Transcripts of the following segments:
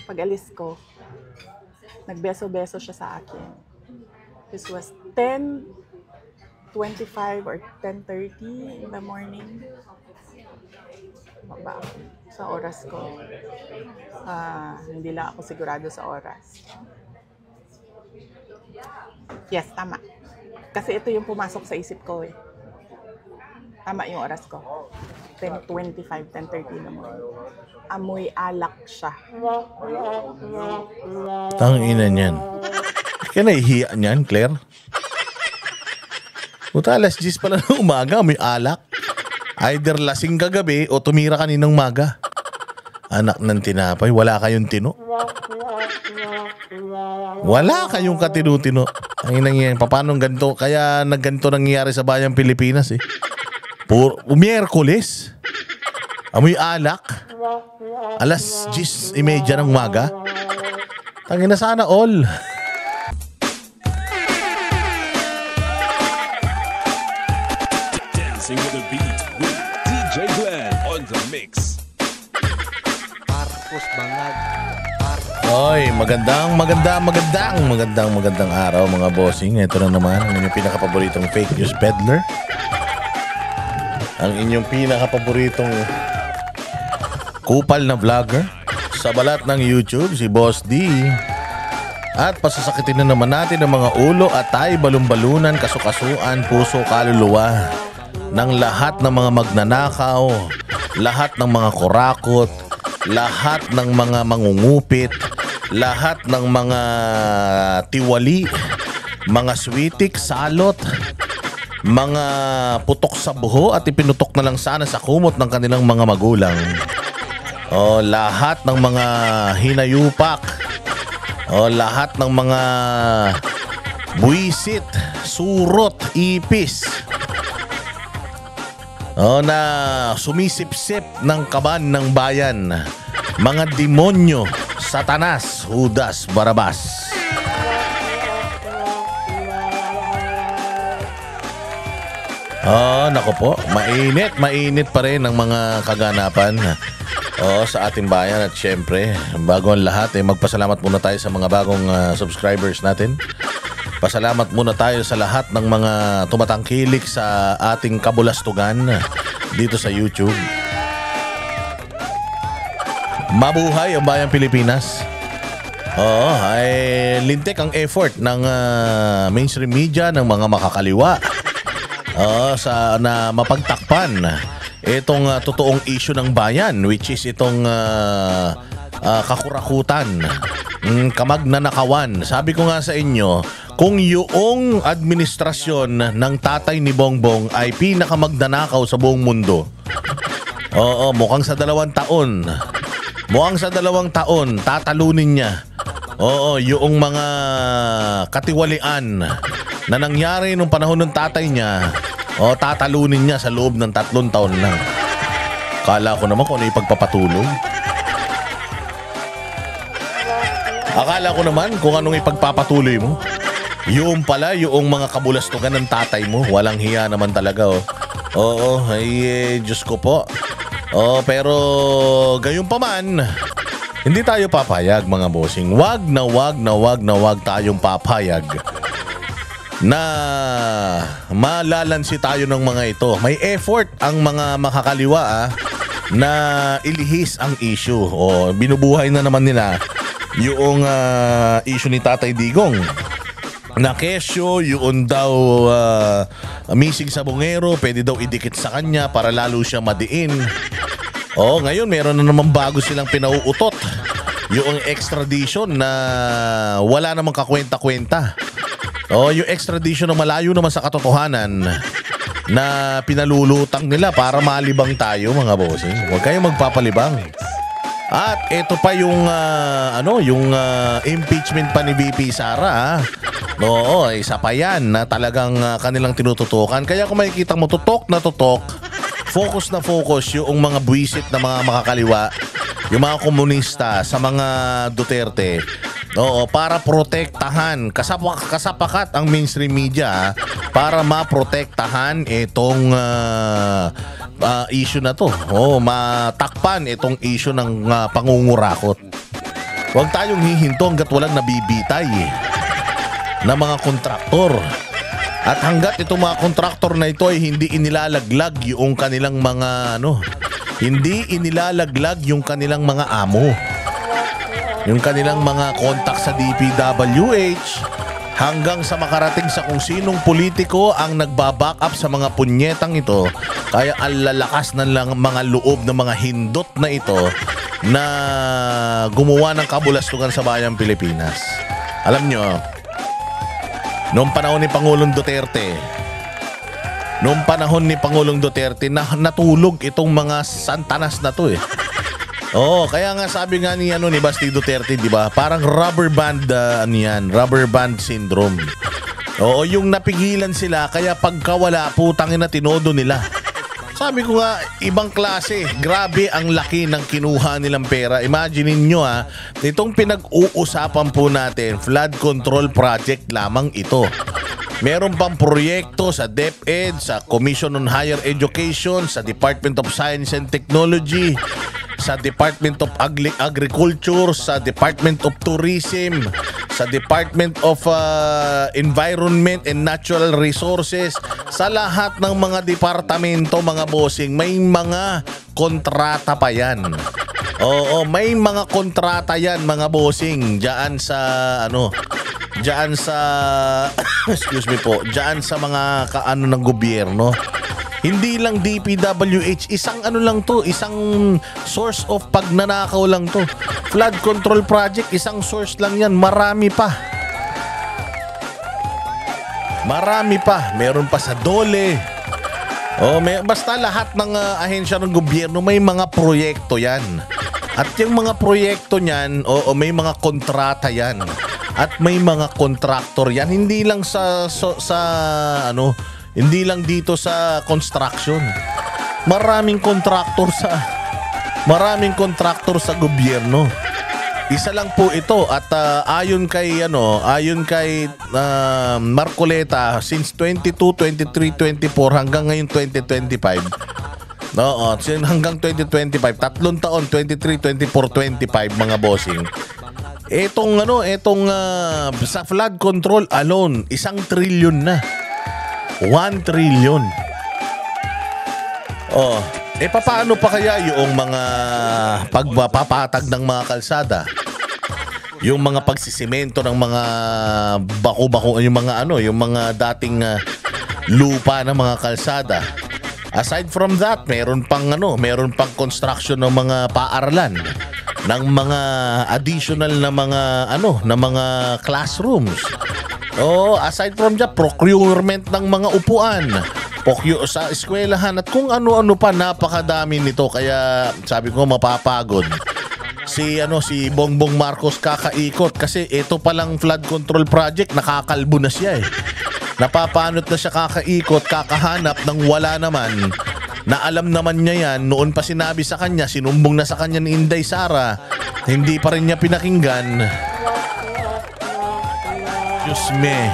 Pag-alis ko, nagbeso-beso siya sa akin. This was 10:25 or 10:30 in the morning. Ba sa oras ko. Hindi lang ako sigurado sa oras. Yes, tama. Kasi ito yung pumasok sa isip ko eh. Tama yung oras ko. 10:25, 10:30 na morning. Amoy alak siya. Tangina niyan. Kaya nahihiya niyan, Claire? Puta, alas 10 pala ng umaga, may alak. Either lasing kagabi o tumira kaninang maga. Anak ng tinapay, wala kayong tino. Wala kayong katino-tino. Ang inang paano ganito? Kaya nagganito nangyayari sa bayang Pilipinas eh. Miyerkules. Amoy alak. Alas 10:30 ng umaga. Tangina sana all. Dancing with the beat with DJ Glenn on the mix. Marcos Bangag. Oy, magandang araw mga bossing. Ito na naman ang inyong pinakapaboritong fake news peddler. Ang inyong pinakapaboritong kupal na vlogger sa balat ng YouTube, si Boss D. At pasasakitin na naman natin ang mga ulo at tayo balumbalunan, kasukasuan, puso, kaluluwa ng lahat ng mga magnanakaw, lahat ng mga kurakot, lahat ng mga mangungupit, lahat ng mga tiwali, mga switik, salot, mga putok sa buho at ipinutok na lang sana sa kumot ng kanilang mga magulang. O lahat ng mga hinayupak, o lahat ng mga buwisit, surot, ipis, o na sumisipsip ng kaban ng bayan, mga demonyo, Satanas, Judas, Barabas. Nako po, mainit pa rin ang mga kaganapan sa ating bayan. At syempre, bago ang lahat, magpasalamat muna tayo sa mga bagong subscribers natin. Pasalamat muna tayo sa lahat ng mga tumatangkilik sa ating kabulastugan dito sa YouTube. Mabuhay ang bayang Pilipinas. Ay lintik ang effort ng mainstream media, ng mga makakaliwa sa na mapagtakpan itong totoong issue ng bayan, which is itong kakurakutan, kamagnanakawan. Sabi ko nga sa inyo, kung yung administrasyon ng tatay ni Bongbong ay pinakamagnanakaw sa buong mundo, mukhang sa 2 taon, tatalunin niya yung mga katiwalian na nangyari nung panahon ng tatay niya, tatalunin niya sa loob ng 3 taon lang. Kala ko naman kung ano yung pagpapatuloy. Akala ko naman kung anong ipagpapatuloy mo. Yung pala, yung mga kabulastugan ng tatay mo. Walang hiya naman talaga, Diyos ko po. Pero gayon pa man, hindi tayo papayag mga bossing. Wag tayong papayag na malalansi tayo ng mga ito. May effort ang mga makakaliwa na ilihis ang issue. Binubuhay na naman nila yung issue ni Tatay Digong na kesyo, yun daw misig sa bungero, pwede daw idikit sa kanya para lalo siya madiin. Ngayon meron na naman bago silang pinauutot, yung extradition na wala namang kakwenta-kwenta. Yung extradition na malayo naman sa katotohanan na pinalulutang nila para malibang tayo mga bossing. Huwag kayong magpapalibang. At ito pa yung impeachment pa ni VP Sara. Isa pa yan na talagang kanilang tinututukan. Kaya kung makikita mo tutok na tutok, focus na focus yung mga buwisit na mga makakaliwa, yung mga komunista sa mga Duterte. Para protektahan, kasapakat ang mainstream media para maprotektahan itong issue na to. Matakpan itong issue ng pangungurakot. Huwag tayong hihinto hanggat walang nabibitay na mga kontraktor. At hanggat itong mga kontraktor na ito ay hindi inilalaglag yung kanilang mga hindi inilalaglag yung kanilang mga amo. Yung kanilang mga kontak sa DPWH hanggang sa makarating sa kung sinong politiko ang nagbaback up sa mga punyetang ito. Kaya ang lalakas na lang mga loob ng mga hindot na ito na gumawa ng kabulastugan sa bayang Pilipinas. Alam nyo, noong panahon ni Pangulong Duterte, natulog itong mga santanas na to eh. Oo, kaya nga sabi nga ni Basti Duterte, di ba? Parang rubber band syndrome. Oo, yung napigilan sila kaya pagkawala, putangin na tinodo nila. Sabi ko nga, ibang klase. Grabe ang laki ng kinuha nilang pera. Imagine niyo itong pinag-uusapan po natin, flood control project lamang ito. Meron pang proyekto sa DepEd, sa Commission on Higher Education, sa Department of Science and Technology, sa Department of Agriculture, sa Department of Tourism, sa Department of Environment and Natural Resources. Sa lahat ng mga departamento, mga bossing, may mga kontrata pa yan. Oo, may mga kontrata yan, mga bossing, diyan sa excuse me po, diyan sa mga ng gobyerno. Hindi lang DPWH, isang isang source of pagnanakaw lang to. Flood control project, isang source lang yan, marami pa. Meron pa sa DOLE. Basta lahat ng ahensya ng gobyerno may mga proyekto yan. At yung mga proyekto niyan, may mga kontrata yan. At may mga kontraktor yan. Hindi lang hindi lang dito sa construction. Maraming kontraktor sa gobyerno. Isa lang po ito at ayon kay Marcoleta, since 22, 23, 24 hanggang ngayon 2025. Hanggang 2025, 3 taon, 23, 24, 25 mga bossing. Etong sa flood control alone, 1 trillion na. 1 trillion. Paano pa kaya yung mga pagpapatag ng mga kalsada? Yung mga pagsisimento ng mga bako-bako, yung mga dating lupa ng mga kalsada. Aside from that, meron pang construction ng mga paaralan, ng mga additional na mga classrooms. Aside from that, procurement ng mga upuan sa eskwelahan at kung ano-ano pa, napakadami nito. Kaya sabi ko mapapagod si Bongbong Marcos kakaikot kasi ito palang flood control project nakakalbo na siya eh. Napapanot na siya kakaikot, kakahanap ng wala naman na alam naman niya yan. Noon pa sinabi sa kanya, sinumbong na sa kanya ni Inday Sara, hindi pa rin niya pinakinggan. Diyos me.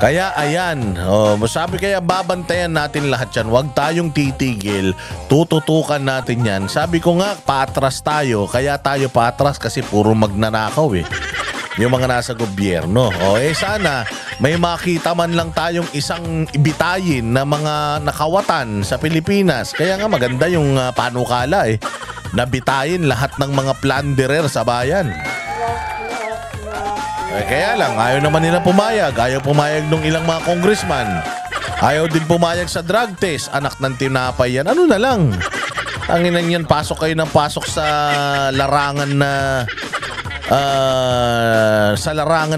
Kaya ayan, sabi kaya babantayan natin lahat yan. Huwag tayong titigil, tututukan natin yan. Sabi ko nga, paatras tayo. Kaya tayo paatras kasi puro magnanakaw eh. Yung mga nasa gobyerno. Sana may makita man lang tayong isang ibitayin na mga nakawatan sa Pilipinas. Kaya nga maganda yung panukala eh. Nabitayin lahat ng mga plunderer sa bayan. Kaya lang, ayaw naman nila pumayag. Ayaw pumayag ng ilang mga congressman. Ayaw din pumayag sa drug test. Anak ng tinapay yan. Ano na lang? Tanginan yan, pasok kayo ng pasok sa larangan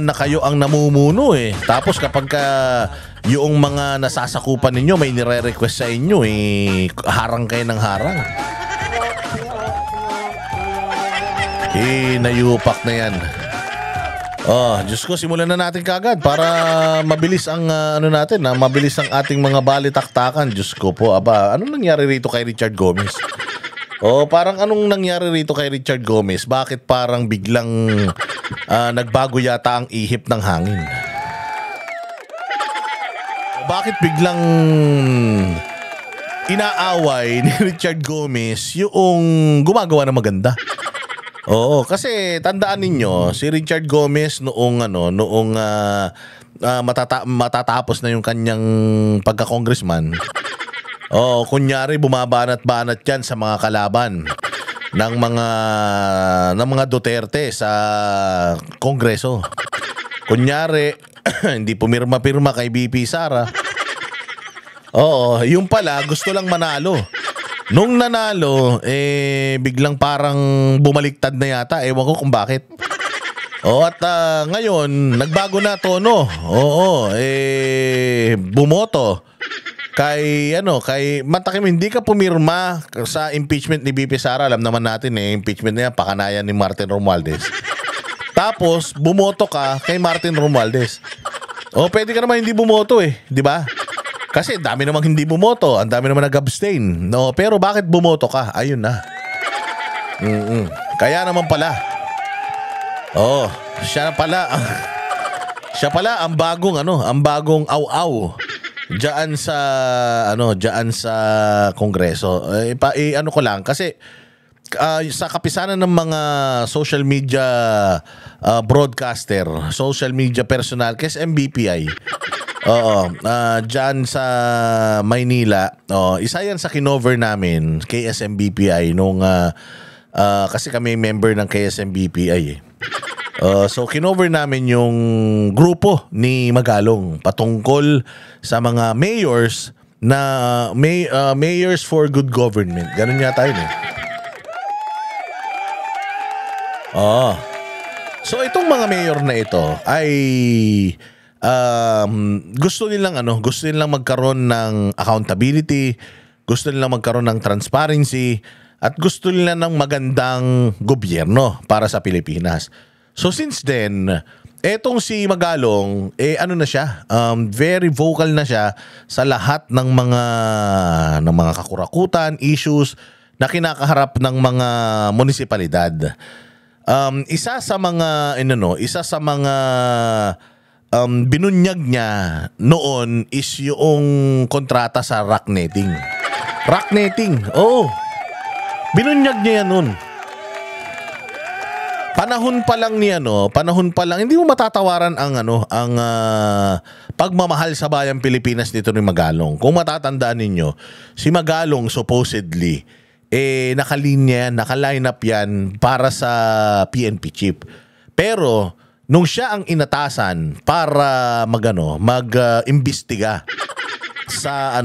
na kayo ang namumuno eh. Tapos kapag yung mga nasasakupan ninyo may nire-request sa inyo harang kayo ng harang. Nayupak na yan. Diyos ko, simulan na natin kagad para mabilis ang mabilis ang ating mga balitaktakan. Diyos ko po, anong nangyari rito kay Richard Gomez? Parang anong nangyari rito kay Richard Gomez? Bakit parang biglang nagbago yata ang ihip ng hangin? Bakit biglang inaaway ni Richard Gomez yung gumagawa ng maganda? Oo, kasi tandaan ninyo, si Richard Gomez noong matatapos na yung kanyang pagka-congressman. Oo, kunyari bumabanat-banat 'yan sa mga kalaban ng mga Duterte sa Kongreso. Kunyari, hindi pumirma-pirma kay BP Sara. Oo, yung pala gusto lang manalo. Nung nanalo, biglang parang bumaliktad na yata. Ewan ko kung bakit. At ngayon, nagbago na tono. Oo, bumoto kay Matakim, hindi ka pumirma sa impeachment ni BP Sara. Alam naman natin impeachment na yan, pakanayan ni Martin Romualdez. Tapos, bumoto ka kay Martin Romualdez. Pwede ka naman hindi bumoto di ba? Kasi dami namang hindi bumoto, ang dami naman nag-abstain. No, pero bakit bumoto ka? Ayun na. Kaya naman pala. Siya pala ang bagong aw-aw diyan sa Kongreso. Ano ko lang kasi sa kapisanan ng mga social media broadcaster, social media personal, kasi MBPI. Diyan sa Maynila, isa yan sa kinover namin, KSMBPI, kasi kami member ng KSMBPI so kinover namin yung grupo ni Magalong patungkol sa mga mayors na mayors for good government. Ganun yata yun So itong mga mayor na ito ay gusto nilang magkaroon ng accountability, gusto nilang magkaroon ng transparency, at gusto nila ng magandang gobyerno para sa Pilipinas. So since then, etong si Magalong, na siya, very vocal na siya sa lahat ng mga kakurakutan, issues na kinakaharap ng mga munisipalidad. Isa sa mga binunyag niya noon is yung kontrata sa rock netting. Rock netting, binunyag niya yan noon. Panahon pa lang, hindi mo matatawaran ang pagmamahal sa bayang Pilipinas nito ni Magalong. Kung matatandaan ninyo, si Magalong supposedly naka-line up yan para sa PNP chief. Pero nung siya ang inatasan para mag-imbestiga sa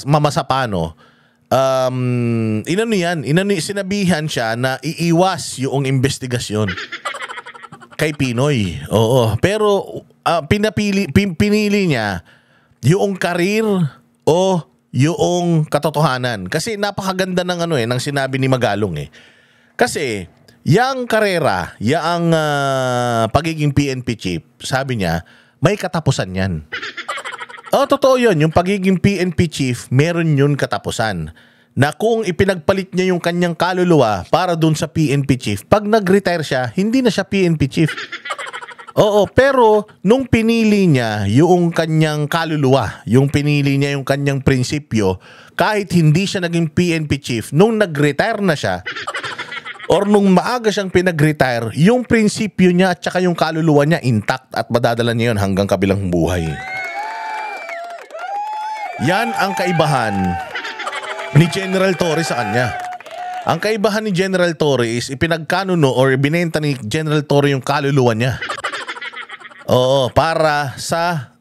mamasapano, sinabihan siya na iiwas yung investigasyon kay Pinoy. Pero pinili niya yung karir o yung katotohanan. Kasi napakaganda ng sinabi ni Magalong Kasi yang karera, yang pagiging PNP chief, sabi niya, may katapusan yan. Totoo yun. Yung pagiging PNP chief, meron yun katapusan. Na kung ipinagpalit niya yung kanyang kaluluwa para dun sa PNP chief, pag nag-retire siya, hindi na siya PNP chief. Pero nung pinili niya yung kanyang kaluluwa, yung pinili niya yung kanyang prinsipyo, kahit hindi siya naging PNP chief, nung nag-retire na siya, or nung maaga siyang pinag-retire, yung prinsipyo niya at saka yung kaluluwa niya intact at madadala niya yun hanggang kabilang buhay. Yan ang kaibahan ni General Torre sa kanya. Ang kaibahan ni General Torre is ipinagkanuno or binenta ni General Torre yung kaluluwa niya. Para sa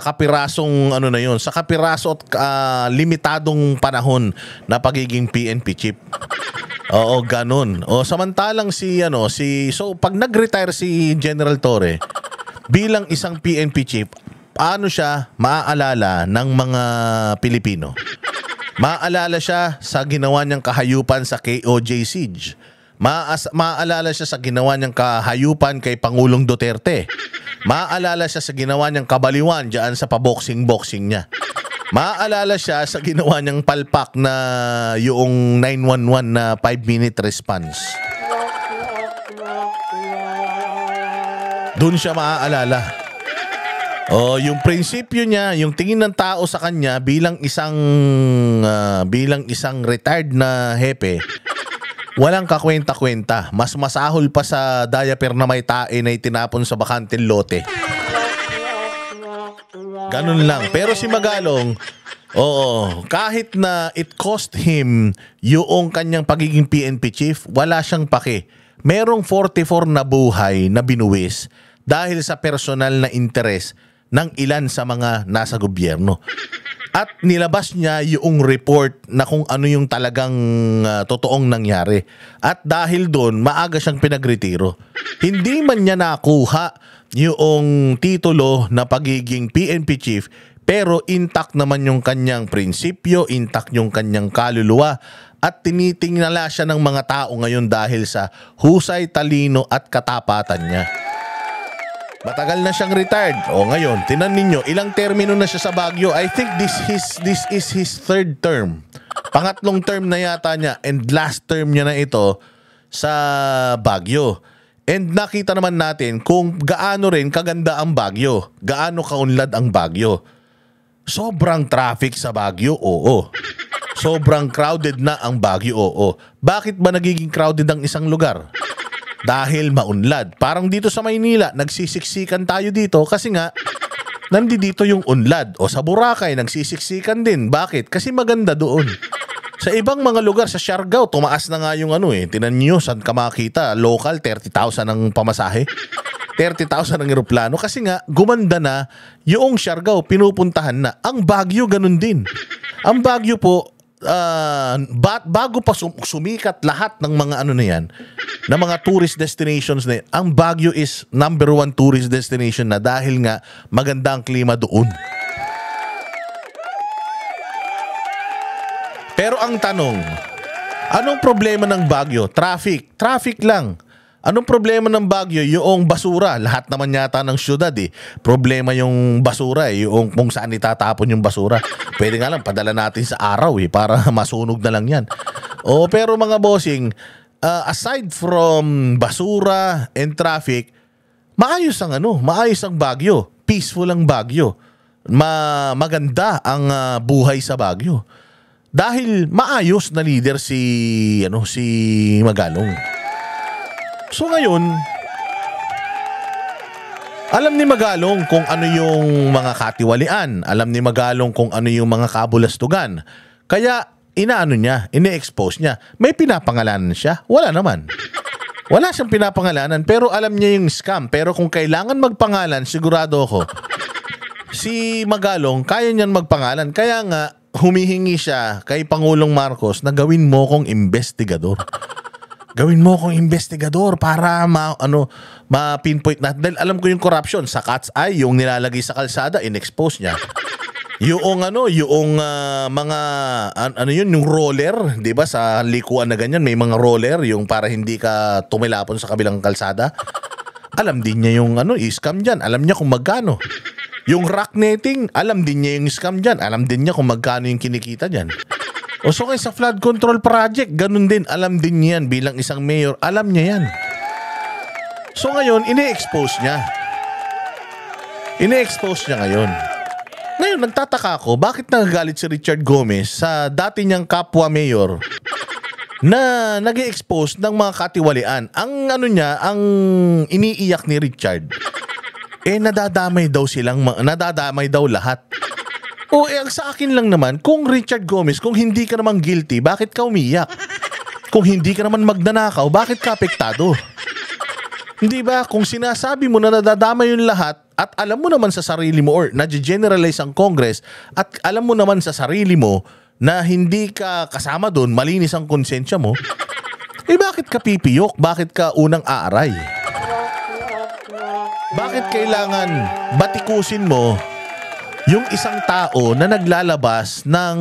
kapirasong sa kapiraso at limitadong panahon na pagiging PNP chief. Ganun. Samantalang so pag nag-retire si General Torre bilang isang PNP chief, paano siya maaalala ng mga Pilipino? Maaalala siya sa ginawa niyang kahayupan sa KOJ siege. Maaalala siya sa ginawa niyang kahayupan kay Pangulong Duterte. Maaalala siya sa ginawa niyang kabaliwan diyan sa paboxing-boxing niya. Maaalala siya sa ginawa niyang palpak na yung 911 na 5-minute response. Doon siya maaalala. Yung prinsipyo niya, yung tingin ng tao sa kanya bilang isang retired na hepe, walang kakwenta-kwenta. Mas masahol pa sa diaper na may tae na itinapon sa bakanteng lote. Ganun lang. Pero si Magalong, oo, kahit na it cost him yung kanyang pagiging PNP chief, wala siyang pake. Merong 44 na buhay na binuwis dahil sa personal na interes ng ilan sa mga nasa gobyerno. At nilabas niya yung report na kung ano yung talagang totoong nangyari. At dahil doon, maaga siyang pinagretiro. Hindi man niya nakuha yung titulo na pagiging PNP chief, pero intact naman yung kanyang prinsipyo, intact yung kanyang kaluluwa, at tinitingala siya ng mga tao ngayon dahil sa husay, talino at katapatan niya. Matagal na siyang retired. O ngayon, tinan ninyo, ilang termino na siya sa Baguio. I think this is his third term. Pangatlong term na yata niya and last term niya na ito sa Baguio. And nakita naman natin kung gaano rin kaganda ang Baguio. Gaano kaunlad ang Baguio. Sobrang traffic sa Baguio, oo. Sobrang crowded na ang Baguio, oo. Bakit ba nagiging crowded ang isang lugar? Dahil maunlad. Parang dito sa Maynila, nagsisiksikan tayo dito kasi nga, nandito yung unlad. O sa Boracay, nagsisiksikan din. Bakit? Kasi maganda doon. Sa ibang mga lugar, sa Siargao, tumaas na nga yung tinan nyo, saan ka makita? Local, 30,000 ang pamasahe. 30,000 ang eroplano. Kasi nga, gumanda na yung Siargao, pinupuntahan na. Ang Baguio, ganun din. Ang Baguio po, bago pa sumikat lahat ng mga na yan, na mga tourist destinations na yan, ang Baguio is number 1 tourist destination na dahil nga maganda ang klima doon. Pero ang tanong, anong problema ng Baguio? Traffic. Traffic lang. Anong problema ng Baguio? Yung basura. Lahat naman yata ng syudad problema yung basura yung kung saan itatapon yung basura. Pwede nga lang padala natin sa araw para masunog na lang yan. Pero mga bossing, aside from basura and traffic, maayos ang Baguio. Peaceful ang Baguio. Maganda ang buhay sa Baguio. Dahil maayos na leader si Magalong. So ngayon, alam ni Magalong kung ano yung mga katiwalian. Alam ni Magalong kung ano yung mga kabulastugan. Kaya ine-expose niya. May pinapangalanan siya? Wala naman. Wala siyang pinapangalanan pero alam niya yung scam. Pero kung kailangan magpangalan, sigurado ako, si Magalong kaya niyan magpangalan. Kaya nga, humihingi siya kay Pangulong Marcos na gawin mo kong investigador. Gawin mo akong investigador para ma-pinpoint natin. Dahil alam ko yung corruption. Sa Cat's Eye, yung nilalagay sa kalsada, in-expose niya. Yung mga, yung roller, di ba, sa likuan na ganyan, may mga roller, yung para hindi ka tumilapon sa kabilang kalsada. Alam din niya yung i-scam dyan. Alam niya kung magkano. Yung rock netting, alam din niya yung scam dyan. Alam din niya kung magkano yung kinikita dyan. So sa flood control project, ganun din. Alam din niya yan bilang isang mayor. Alam niya yan. So ngayon, ine-expose niya. Ine-expose niya ngayon. Ngayon, nagtataka ako, bakit nagagalit si Richard Gomez sa dati niyang kapwa mayor na nag-expose ng mga katiwalian? Ang ang iniiyak ni Richard, nadadamay daw lahat. Ang sa akin lang naman, kung Richard Gomez, kung hindi ka naman guilty, bakit ka umiyak? Kung hindi ka naman magnanakaw, bakit ka apektado? Hindi ba? Kung sinasabi mo na nadadamay yung lahat at alam mo naman sa sarili mo or na-generalize ang Congress at alam mo naman sa sarili mo na hindi ka kasama doon, malinis ang konsensya mo, bakit ka pipiyok? Bakit ka unang aaray? Bakit kailangan batikusin mo yung isang tao na naglalabas ng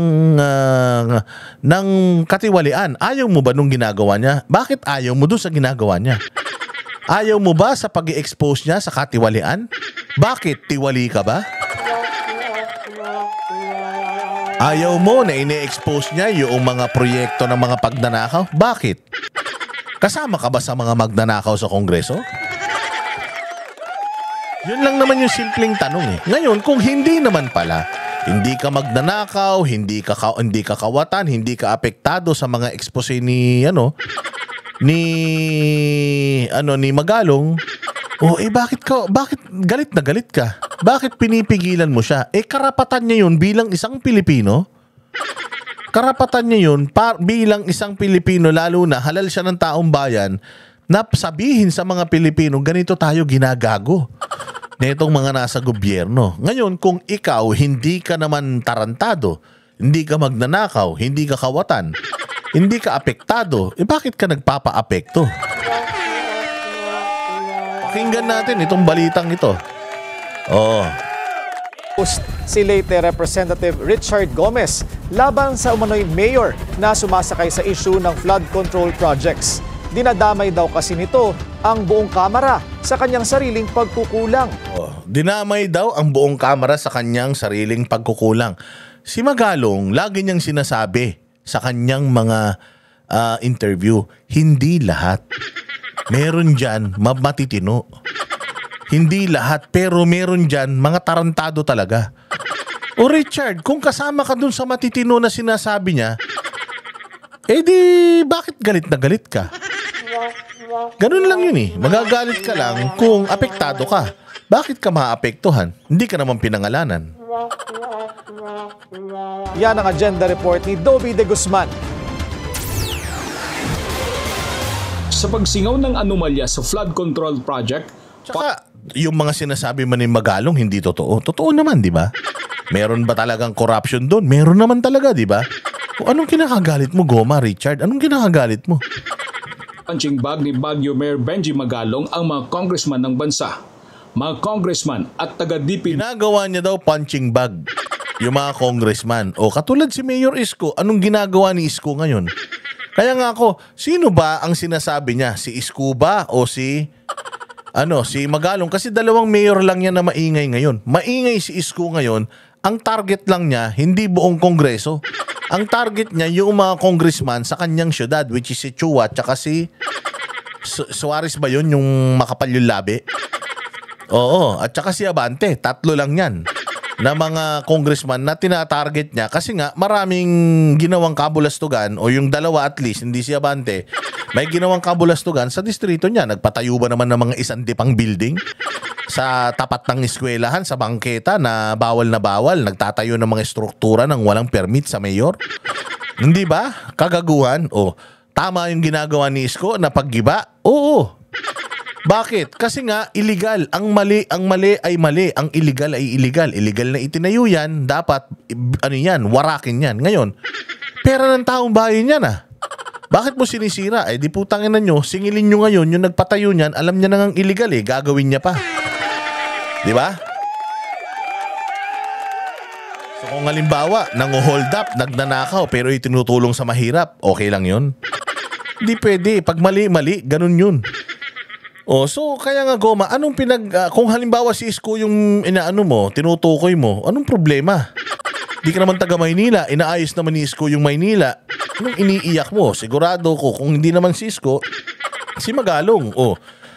katiwalian? Ayaw mo ba nung ginagawa niya? Bakit ayaw mo doon sa ginagawa niya? Ayaw mo ba sa pag-i-expose niya sa katiwalian? Bakit? Tiwali ka ba? Ayaw mo na ine-expose niya yung mga proyekto ng mga pagnanakaw? Bakit? Kasama ka ba sa mga magnanakaw sa Kongreso? Yun lang naman yung simpleng tanong Ngayon, kung hindi naman pala, hindi ka magnanakaw, hindi ka kawatan, hindi ka apektado sa mga expose ni Magalong, bakit galit na galit ka? Bakit pinipigilan mo siya? Karapatan niya yun bilang isang Pilipino. Karapatan niya yun bilang isang Pilipino, lalo na halal siya ng taong bayan, na sabihin sa mga Pilipino, ganito tayo ginagago netong mga nasa gobyerno. Ngayon, kung ikaw hindi ka naman tarantado, hindi ka magnanakaw, hindi ka kawatan, hindi ka apektado, bakit ka nagpapa-apekto? Pakinggan natin itong balitang ito. Si late Representative Richard Gomez laban sa umano'y mayor na sumasakay sa issue ng flood control projects. Dinadamay daw kasi nito ang buong Kamara sa kanyang sariling pagkukulang. Dinamay daw ang buong Kamara sa kanyang sariling pagkukulang. Si Magalong, lagi niyang sinasabi sa kanyang mga interview, hindi lahat. Meron dyan matitino. Hindi lahat, pero meron dyan mga tarantado talaga. Richard, kung kasama ka dun sa matitino na sinasabi niya, bakit galit na galit ka? Ganun lang yun Magagalit ka lang kung apektado ka. Bakit ka maapektuhan? Hindi ka naman pinangalanan. Yan ang agenda report ni Dobby de Guzman. Sa pagsingaw ng anomalya sa flood control project, Tsaka, yung mga sinasabi man ni Magalong hindi totoo. Totoo naman, di ba? Meron ba talagang corruption doon? Meron naman talaga, di ba? O anong kinakagalit mo, Goma, Richard? Anong kinakagalit mo? punching bag ni Baguio Mayor Benji Magalong ang mga congressman ng bansa. Mga congressman at taga-DP. Ginagawa niya daw punching bag yung mga congressman. O katulad si Mayor Isko, anong ginagawa ni Isko ngayon? Kaya nga ako, sino ba ang sinasabi niya? Si Isko ba o si Magalong? Kasi dalawang mayor lang yan na maingay ngayon. Maingay si Isko ngayon. Ang target lang niya, hindi buong kongreso. Ang target niya, yung mga congressman sa kanyang syudad, which is si Chua, tsaka si Suarez ba yun, yung makapal yung labi? Oo, at tsaka si Abante. Tatlo lang yan na mga congressman na tinatarget niya kasi nga maraming ginawang kabulastugan, o yung dalawa at least, hindi si Abante, may ginawang kabulastugan sa distrito niya. Nagpatayo ba naman ng mga isandipang building sa tapat ng eskwelahan, sa bangketa na bawal, nagtatayo ng mga struktura ng walang permit sa mayor. Hindi ba? Kagaguhan. Tama yung ginagawa ni Isko na paggiba? Oo. Bakit? Kasi nga illegal. Ang mali ay mali. Ang illegal ay illegal. Illegal na itinayo yan, dapat warakin yan. Ngayon, pera ng taong bayan yan Bakit mo sinisira? Di putangin na nyo, singilin nyo ngayon yung nagpatayo niyan, alam niya nang illegal gagawin niya pa. Di ba? So kung halimbawa, nang-hold up, nagnanakaw, pero itinutulong sa mahirap, okay lang yun? Hindi pwede. Pag mali, ganun yun. So kaya nga Goma, kung halimbawa si Isko yung tinutukoy mo, anong problema? Di ka naman taga Maynila, inaayos naman ni Isko yung Maynila. Anong iniiyak mo? Sigurado ko, kung hindi naman si Isko, si Magalong.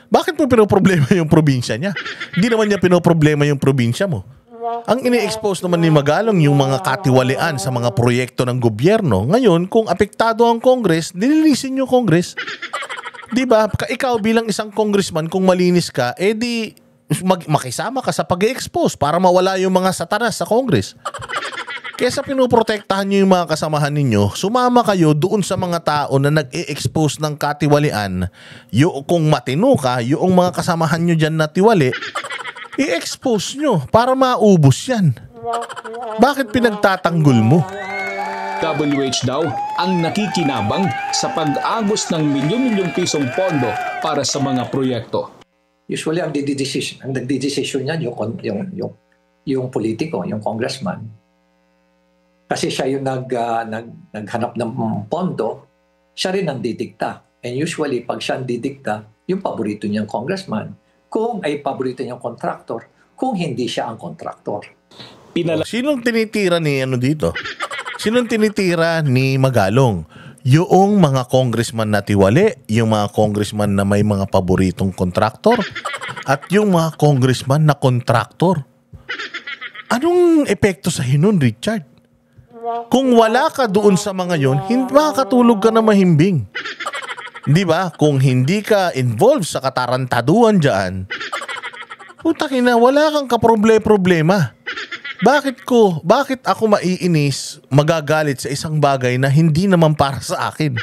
Bakit mo pinoproblema yung probinsya niya? Hindi naman niya pinoproblema yung probinsya mo. Ang ini-expose naman ni Magalong yung mga katiwalian sa mga proyekto ng gobyerno. Ngayon, kung apektado ang Congress, dilinisin yung Congress. Diba? Ikaw bilang isang congressman, kung malinis ka, makisama ka sa pag-expose para mawala yung mga satanas sa Congress. Kesa pinoprotektahan nyo yung mga kasamahan ninyo, sumama kayo doon sa mga tao na nag-e-expose ng katiwalian. Kung matino ka, yung mga kasamahan nyo dyan na tiwali, i-expose nyo para maubos yan. Bakit pinagtatanggol mo? WH daw ang nakikinabang sa pag-agos ng milyon-milyong pisong pondo para sa mga proyekto. Usually ang nagdidesisyon niyan yung politiko, yung congressman. Kasi siya yung naghanap ng pondo, siya rin ang didikta. And usually, pag siya ang didikta, yung paborito niyang congressman, kung ay paborito niyang contractor, kung hindi siya ang contractor. Sinong tinitira dito? Sinong tinitira ni Magalong? Yung mga congressman na tiwali, yung mga congressman na may mga paboritong contractor, at yung mga congressman na contractor. Anong epekto sa nun, Richard? Kung wala ka doon sa mga yon, makakatulog ka na mahimbing. Di ba? Kung hindi ka involved sa katarantaduhan dyan, putak ina, wala kang kaproblema. Bakit ako maiinis, magagalit sa isang bagay na hindi naman para sa akin?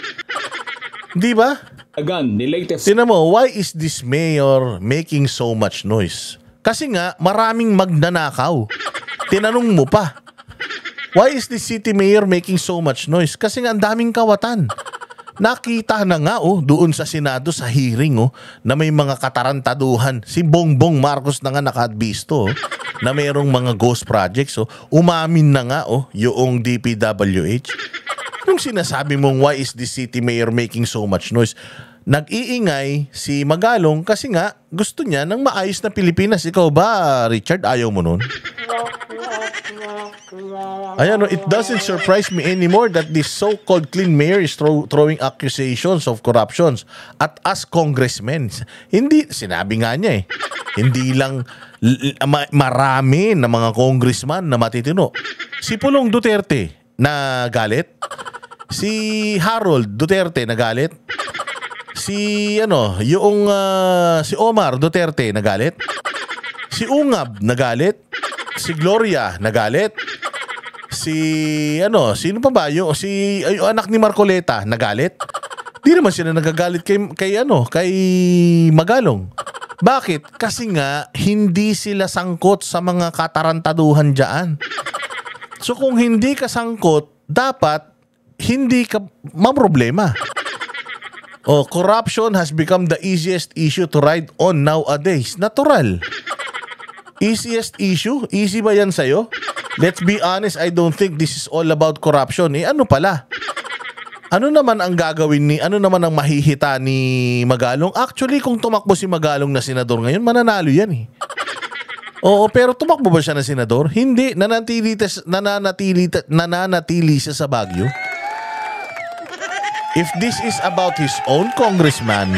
Di ba? Again, ni latest Tinan mo, why is this mayor making so much noise? Kasi nga, maraming magnanakaw. Tinanong mo pa. Why is this city mayor making so much noise? Kasi nga, ang daming kawatan. Nakita na nga doon sa Senado sa hearing na may mga katarantaduhan. Si Bongbong Marcos na nga nakaadbisto na mayroong mga ghost projects. Umamin na nga yung DPWH. Anong sinasabi mong why is the city mayor making so much noise? Nag-iingay si Magalong kasi nga gusto niya ng maayos na Pilipinas. Ikaw ba, Richard, ayaw mo nun? Ayan, it doesn't surprise me anymore that this so-called clean mayor is throwing accusations of corruptions at us congressmen. Hindi, sinabi nga niya hindi lang marami na mga congressman na matitino. Si Pulong Duterte na galit. Si Harold Duterte na galit. Si si Omar Duterte na galit. Si Ungab na galit. Si Gloria na galit. Sino pa ba yung anak ni Marcoleta nagalit? Di naman sila nagagalit kay Magalong. Bakit? Kasi nga hindi sila sangkot sa mga katarantaduhan diyan. So kung hindi ka sangkot, dapat hindi ka maproblema. Corruption has become the easiest issue to ride on nowadays. Natural. Easiest issue? Easy ba yan sa'yo? Let's be honest, I don't think this is all about corruption. Ano pala? Ano naman ang gagawin ano naman ang mahihita ni Magalong? Actually, kung tumakbo si Magalong na senador ngayon, mananalo yan Oo, pero tumakbo ba siya na senador? Hindi. Nananatili siya sa Baguio. If this is about his own congressman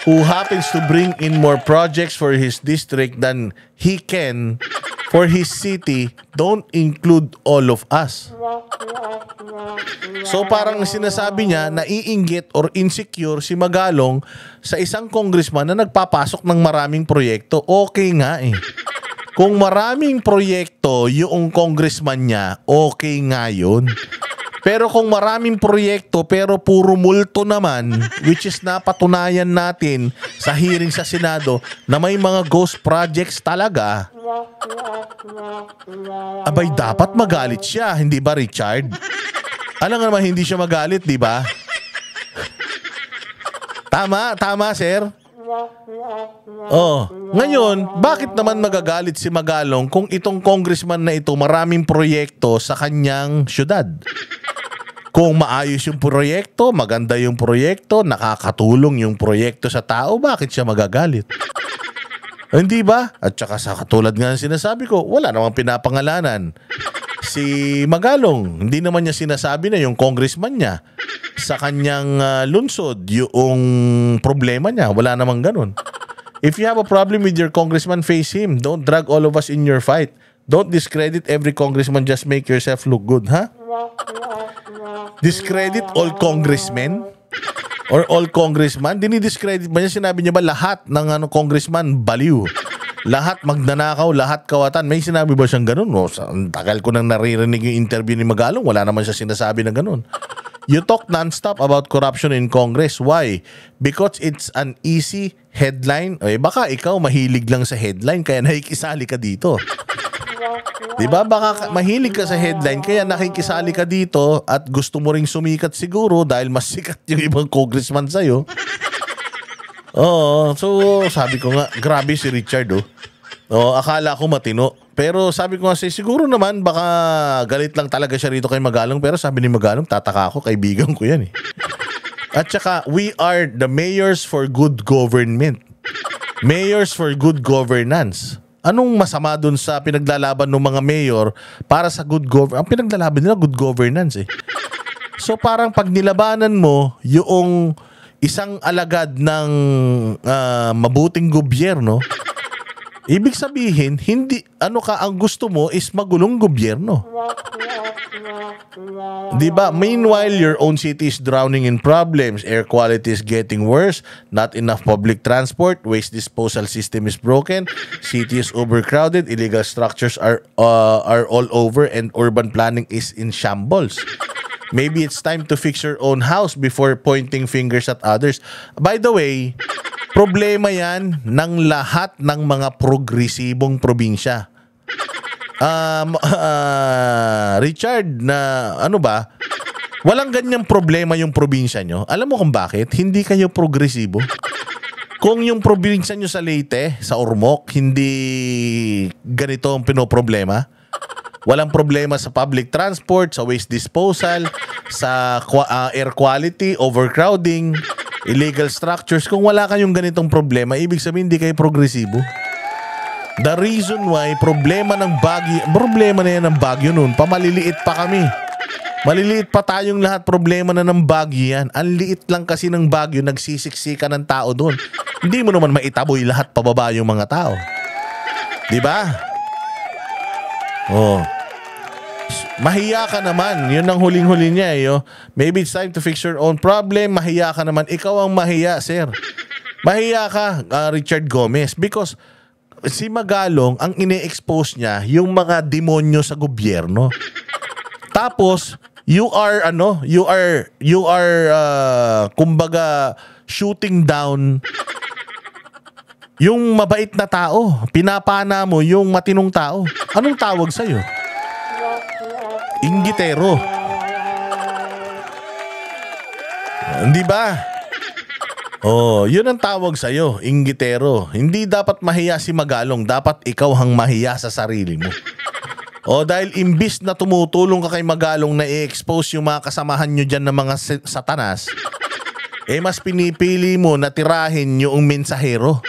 who happens to bring in more projects for his district than he can for his city, don't include all of us. So parang sinasabi niya, naiinggit or insecure si Magalong sa isang congressman na nagpapasok ng maraming proyekto. Okay nga Kung maraming proyekto yung congressman niya, okay nga yun. Pero kung maraming proyekto pero puro multo naman, which is napatunayan natin sa hearing sa Senado na may mga ghost projects talaga, abay dapat magalit siya, hindi ba, Richard? Alam nga naman hindi siya magalit, di ba? Tama, sir? Ngayon, bakit naman magagalit si Magalong kung itong congressman na ito maraming proyekto sa kanyang syudad? Kung maayos yung proyekto, maganda yung proyekto, nakakatulong yung proyekto sa tao, bakit siya magagalit? Hindi ba? At saka sa katulad nga sinasabi ko, wala namang pinapangalanan. Si Magalong, hindi naman niya sinasabi na yung congressman niya sa kanyang lungsod yung problema niya. Wala namang ganun. If you have a problem with your congressman, face him. Don't drag all of us in your fight. Don't discredit every congressman, just make yourself look good, ha? Discredit all congressmen? Or all congressman? Dinidiscredit ba niya? Sinabi niya ba lahat ng congressman baliw? Lahat magnanakaw, lahat kawatan? May sinabi ba siyang ganun? Ang tagal ko nang naririnig yung interview ni Magalong. Wala naman siya sinasabi na ganun. You talk non-stop about corruption in Congress. Why? Because it's an easy headline. Baka ikaw mahilig lang sa headline kaya nakikisali ka dito. Diba? Baka mahilig ka sa headline kaya nakikisali ka dito at gusto mo ring sumikat siguro dahil mas sikat yung ibang congressman sa'yo. So sabi ko nga, grabe si Richard akala ko matino. Pero sabi ko nga siguro naman baka galit lang talaga siya rito kay Magalong. Pero sabi ni Magalong, tataka ako, kaibigan ko yan At saka, we are the mayors for good government. Mayors for good governance. Anong masama dun sa pinaglalaban ng mga mayor para sa good governance? Ang pinaglalaban nila, good governance So parang pag nilabanan mo yung isang alagad ng mabuting gobyerno, ibig sabihin, hindi ang gusto mo is magulong gobyerno. Di ba? Meanwhile, your own city is drowning in problems. Air quality is getting worse. Not enough public transport. Waste disposal system is broken. City is overcrowded. Illegal structures are all over, and urban planning is in shambles. Maybe it's time to fix your own house before pointing fingers at others. By the way, problema yan ng lahat ng mga progresibong probinsya. Richard, na ano ba? Walang ganyang problema yung probinsya nyo. Alam mo kung bakit? Hindi kayo progresibo. Kung yung probinsya nyo sa Leyte, sa Ormoc, hindi ganito ang pinoproblema. Walang problema sa public transport, sa waste disposal, sa air quality, overcrowding, illegal structures. Kung wala kayong ganitong problema, ibig sabihin hindi kayo progresibo. The reason why problema ng problema na yan ng Baguio noon, pamaliliit pa kami. Maliliit pa tayong lahat, problema na ng Baguio yan. Ang liit lang kasi ng Baguio, nagsisiksika ng tao doon. Hindi mo naman maitaboy lahat pababa yung mga tao. Di ba? Oh. Mahiya ka naman. Yun ang huling-huli niya eh. Oh. Maybe it's time to fix your own problem. Mahiya ka naman. Ikaw ang mahiya, sir. Mahiya ka, Richard Gomez. Because si Magalong, ang ine-expose niya, yung mga demonyo sa gobyerno. Tapos, you are kumbaga, shooting down yung mabait na tao. Pinapana mo yung matinong tao. Anong tawag sa'yo? Inggitero. Hindi ba? Oh, yun ang tawag sa'yo, inggitero. Hindi dapat mahiya si Magalong, dapat ikaw ang mahiya sa sarili mo. Oh, dahil imbis na tumutulong ka kay Magalong na i-expose yung mga kasamahan nyo dyan ng mga satanas, mas pinipili mo na tirahin yung mensahero.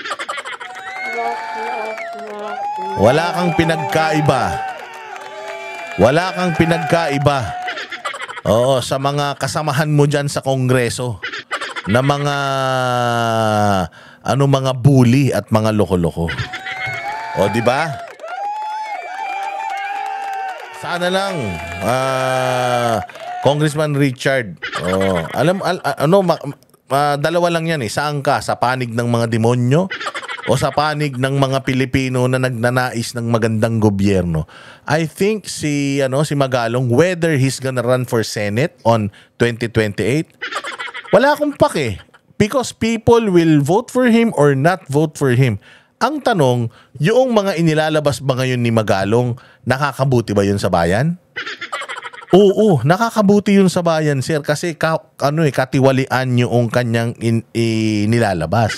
Wala kang pinagkaiba. Wala kang pinagkaiba. Oo, sa mga kasamahan mo dyan sa Kongreso na mga mga bully at mga loko-loko. O, di ba? Sana lang Congressman Richard. Oh, dalawa lang yan eh. Saan ka? Sa panig ng mga demonyo o sa panig ng mga Pilipino na nagnanais ng magandang gobyerno? I think si Magalong, whether he's gonna run for Senate on 2028, wala akong pake. Because people will vote for him or not vote for him. Ang tanong, yung mga inilalabas ba ngayon ni Magalong, nakakabuti ba yun sa bayan? Oo, nakakabuti yun sa bayan, sir. Kasi katiwalian yung kanyang inilalabas.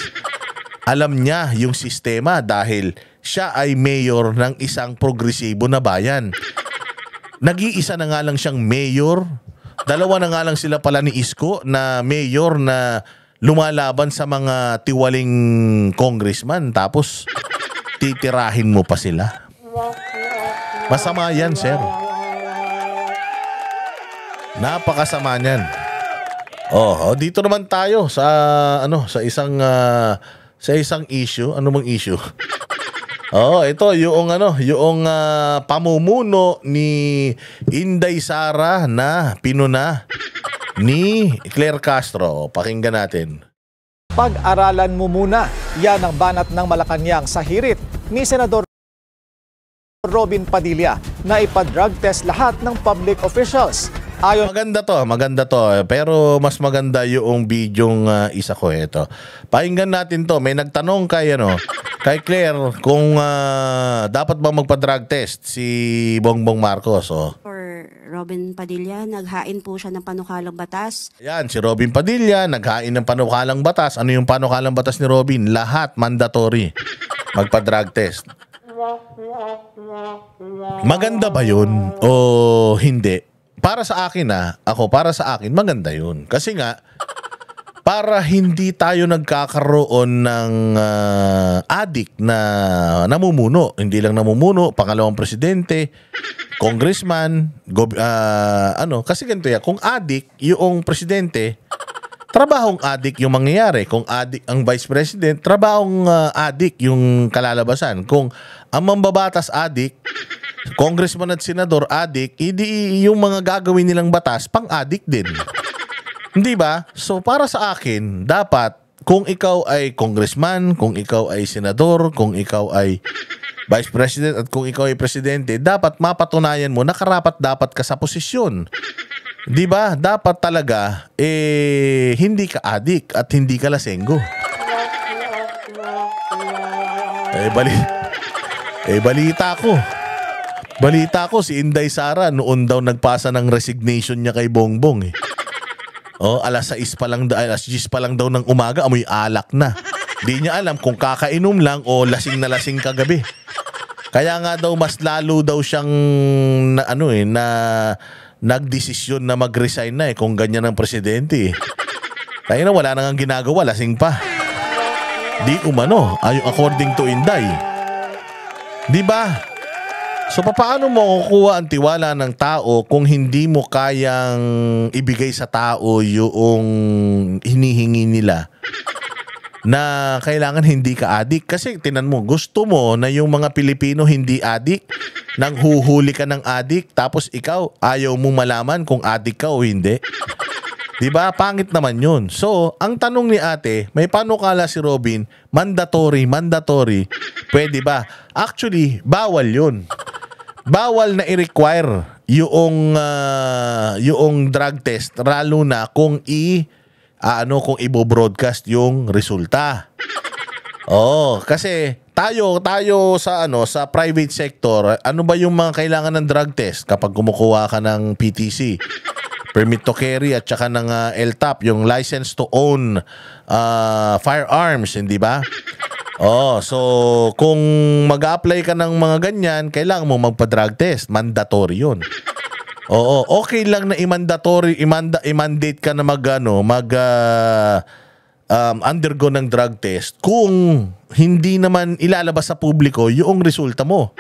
Alam niya yung sistema dahil siya ay mayor ng isang progresibo na bayan. Nag-iisa na nga lang siyang mayor. Dalawa na nga lang sila pala ni Isko na mayor na lumalaban sa mga tiwaling congressman. Tapos titirahin mo pa sila. Masama yan, sir. Napakasama niyan. Oh, dito naman tayo sa isang issue. Ano bang issue? Ito yung pamumuno ni Inday Sara na pinuna ni Claire Castro. Pakinggan natin. Pag-aralan mo muna. Yan ang banat ng Malacanang sa hirit ni Senador Robin Padilla na ipa-drug test lahat ng public officials. Maganda to. Pero mas maganda yung bidyong isa ko ito. Pakinggan natin to. May nagtanong kay Claire kung dapat ba magpa-drug test si Bongbong Marcos. For Robin Padilla, naghain po siya ng panukalang batas. Ayan, si Robin Padilla naghain ng panukalang batas. Ano yung panukalang batas ni Robin? Lahat mandatory magpa-drug test. Maganda ba yun o hindi? Para sa akin maganda yun. Kasi nga, para hindi tayo nagkakaroon ng addict na namumuno. Hindi lang namumuno, pangalawang presidente, congressman, kasi ganito yan. Kung addict yung presidente, trabahong addict yung mangyayari. Kung addict ang vice president, trabahong addict yung kalalabasan. Kung ang mambabatas addict, congressman at senador, adik, hindi yung mga gagawin nilang batas, pang-adik din. Hindi ba? So para sa akin, dapat kung ikaw ay congressman, kung ikaw ay senador, kung ikaw ay vice president at kung ikaw ay presidente, dapat mapatunayan mo na karapat-dapat ka sa posisyon. 'Di ba? Dapat talaga hindi ka adik at hindi ka lasenggo. Balita ko si Inday Sara noon daw nagpasa ng resignation niya kay Bongbong. Alas 10 pa lang daw ng umaga, amoy alak na. Di niya alam kung kakainom lang o lasing na lasing kagabi. Kaya nga daw mas lalo daw siyang nagdesisyon na mag-resign na kung ganyan ang presidente. Kaya na wala nang ginagawa, lasing pa. Di umano, according to Inday. Di ba? So paano mo kukuha ang tiwala ng tao kung hindi mo kayang ibigay sa tao yung hinihingi nila na kailangan hindi ka adik? Kasi tinan mo, gusto mo na yung mga Pilipino hindi adik, nang huhuli ka ng adik, tapos ikaw ayaw mo malaman kung adik ka o hindi. Diba? Pangit naman yun. So, ang tanong ni ate, may panukala si Robin, mandatory. Pwede ba? Actually, bawal yun. Bawal na i-require yung drug test, lalo na kung kung ibo-broadcast yung resulta. Kasi tayo sa private sector, ano ba yung mga kailangan ng drug test kapag kumukuha ka ng PTC? Permit to carry at saka ng LTAP, yung license to own firearms, hindi ba? So kung mag-a-apply ka ng mga ganyan, kailangan mo magpa-drug test. Mandatory yun. Okay lang na i-mandate ka na undergo ng drug test kung hindi naman ilalabas sa publiko yung resulta mo.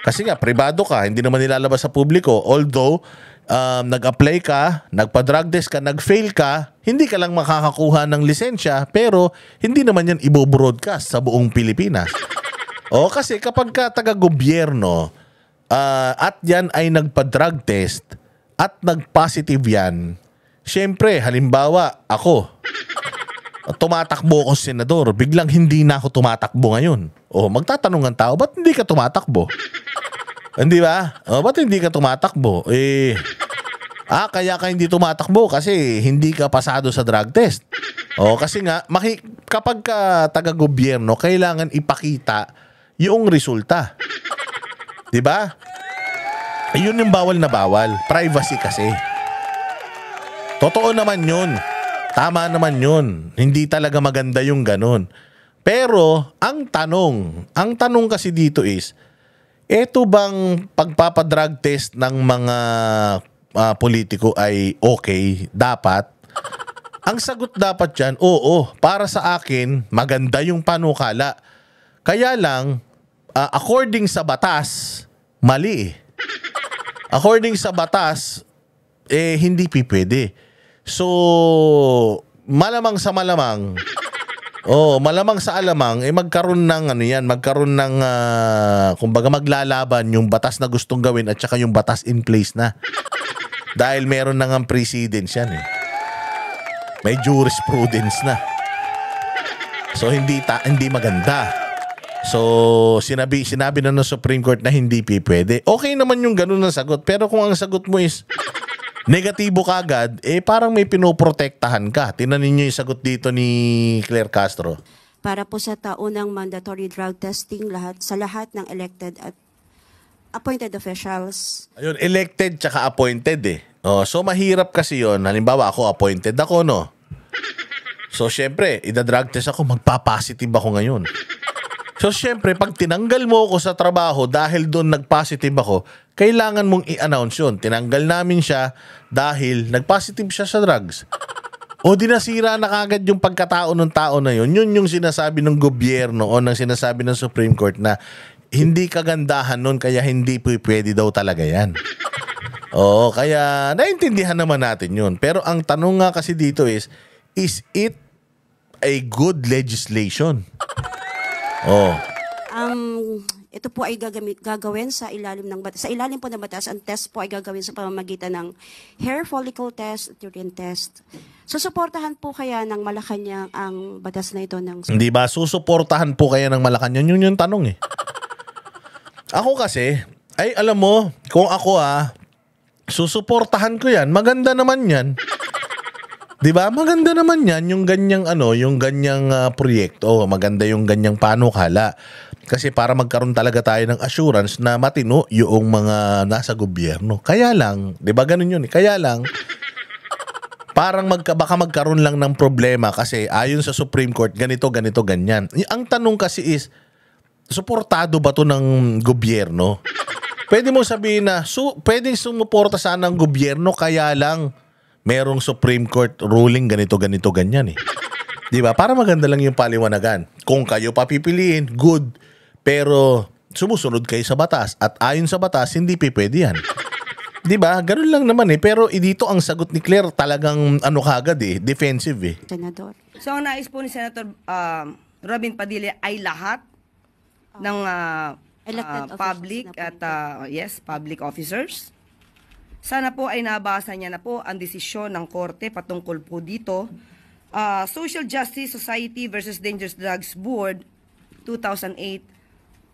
Kasi nga, pribado ka, hindi naman ilalabas sa publiko. Although, nag-apply ka, nagpa-drug test ka, nag-fail ka, hindi ka lang makakakuha ng lisensya, pero hindi naman yan ibo-broadcast sa buong Pilipinas. Kasi kapag ka taga-gobyerno at yan ay nagpa-drug test at nag-positive yan, syempre, halimbawa, ako, tumatakbo ako sa senador, biglang hindi na ako tumatakbo ngayon. Magtatanong ang tao, ba't hindi ka tumatakbo? Hindi ba? Ba't hindi ka tumatakbo? Kaya ka hindi tumatakbo kasi hindi ka pasado sa drug test. Kasi nga, kapag ka taga-gobyerno, kailangan ipakita yung resulta. Di ba? Yun yung bawal na bawal. Privacy kasi. Totoo naman yun. Tama naman yun. Hindi talaga maganda yung ganun. Pero, ang tanong kasi dito is, eto bang pagpapadrug test ng mga politiko ay okay? Dapat? Ang sagot dapat dyan, oo. Para sa akin, maganda yung panukala. Kaya lang, according sa batas, mali. According sa batas, hindi pwede. So, malamang sa alamang, magkaroon ng kumbaga maglalaban yung batas na gustong gawin at saka yung batas in place na. Dahil meron na ng precedence yan eh. May jurisprudence na. So hindi maganda. So sinabi na ng Supreme Court na hindi pwede. Okay naman yung ganun na sagot, pero kung ang sagot mo is negatibo kagad, parang may pinoprotektahan ka. Tinanin niyo yung sagot dito ni Claire Castro. Para po sa taunang mandatory drug testing sa lahat ng elected at appointed officials. Ayun, elected tsaka appointed eh. So mahirap kasi yun. Halimbawa ako, appointed ako, no? So syempre, ida-drug test ako, magpa-positive ako ngayon. So syempre, pag tinanggal mo ako sa trabaho dahil doon nag-positive ako, kailangan mong i-announce yun. Tinanggal namin siya dahil nag-positive siya sa drugs. O dinasira na kagad yung pagkatao ng tao na yun. Yun yung sinasabi ng gobyerno o ng sinasabi ng Supreme Court na hindi kagandahan nun kaya hindi pwede daw talaga yan. Kaya naintindihan naman natin yun. Pero ang tanong nga kasi dito is it a good legislation? ito po ay gagawin sa ilalim ng batas. Sa ilalim po ng batas, ang test po ay gagawin sa pamamagitan ng hair follicle test at urine test. Susuportahan po kaya ng Malacanang ang batas na ito ng... Hindi ba? Susuportahan po kaya ng Malacanang? Yun yung tanong eh. Ako kasi, ay alam mo, kung ako susuportahan ko yan. Maganda naman yan. 'Di ba? Maganda naman yan yung ganyang yung ganyang proyekto. Maganda yung ganyang panukala. Kasi para magkaroon talaga tayo ng assurance na matino yung mga nasa gobyerno. Kaya lang, 'di ba ganun yun? Kaya lang parang baka magkaroon lang ng problema kasi ayon sa Supreme Court ganito ganyan. Ang tanong kasi is suportado ba to ng gobyerno? Pwede mo sabihin na pwedeng sumuporta sana ng gobyerno kaya lang merong Supreme Court ruling ganito ganyan eh. 'Di ba? Para maganda lang yung paliwanagan. Kung kayo papipiliin, good. Pero sumusunod kayo sa batas at ayon sa batas hindi pwede yan. 'Di ba? Ganun lang naman eh. Pero dito ang sagot ni Claire talagang kagad defensive eh. Senador. So ang nais po ni Senator Robin Padilla ay lahat ng Elected officials public na po at public officers. Sana po ay nabasa niya na po ang desisyon ng korte patungkol po dito. Social Justice Society versus Dangerous Drugs Board 2008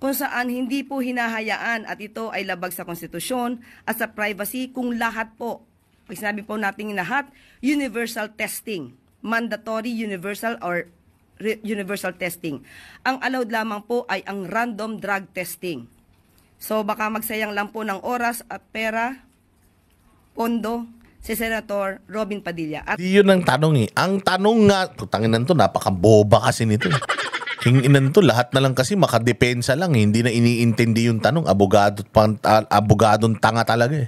kung saan hindi po hinahayaan at ito ay labag sa konstitusyon at sa privacy kung lahat po, pag sinabi po natin lahat, universal testing, mandatory universal or universal testing. Ang allowed lamang po ay ang random drug testing. So baka magsayang lang po ng oras at pera pondo si Senator Robin Padilla. At Di yun ang tanong eh. Ang tanong nga, tanginan to, napakaboba kasi nito. Kinginan to, lahat na lang kasi makadepensa lang. Hindi na iniintindi yung tanong. Abogadong tanga talaga eh.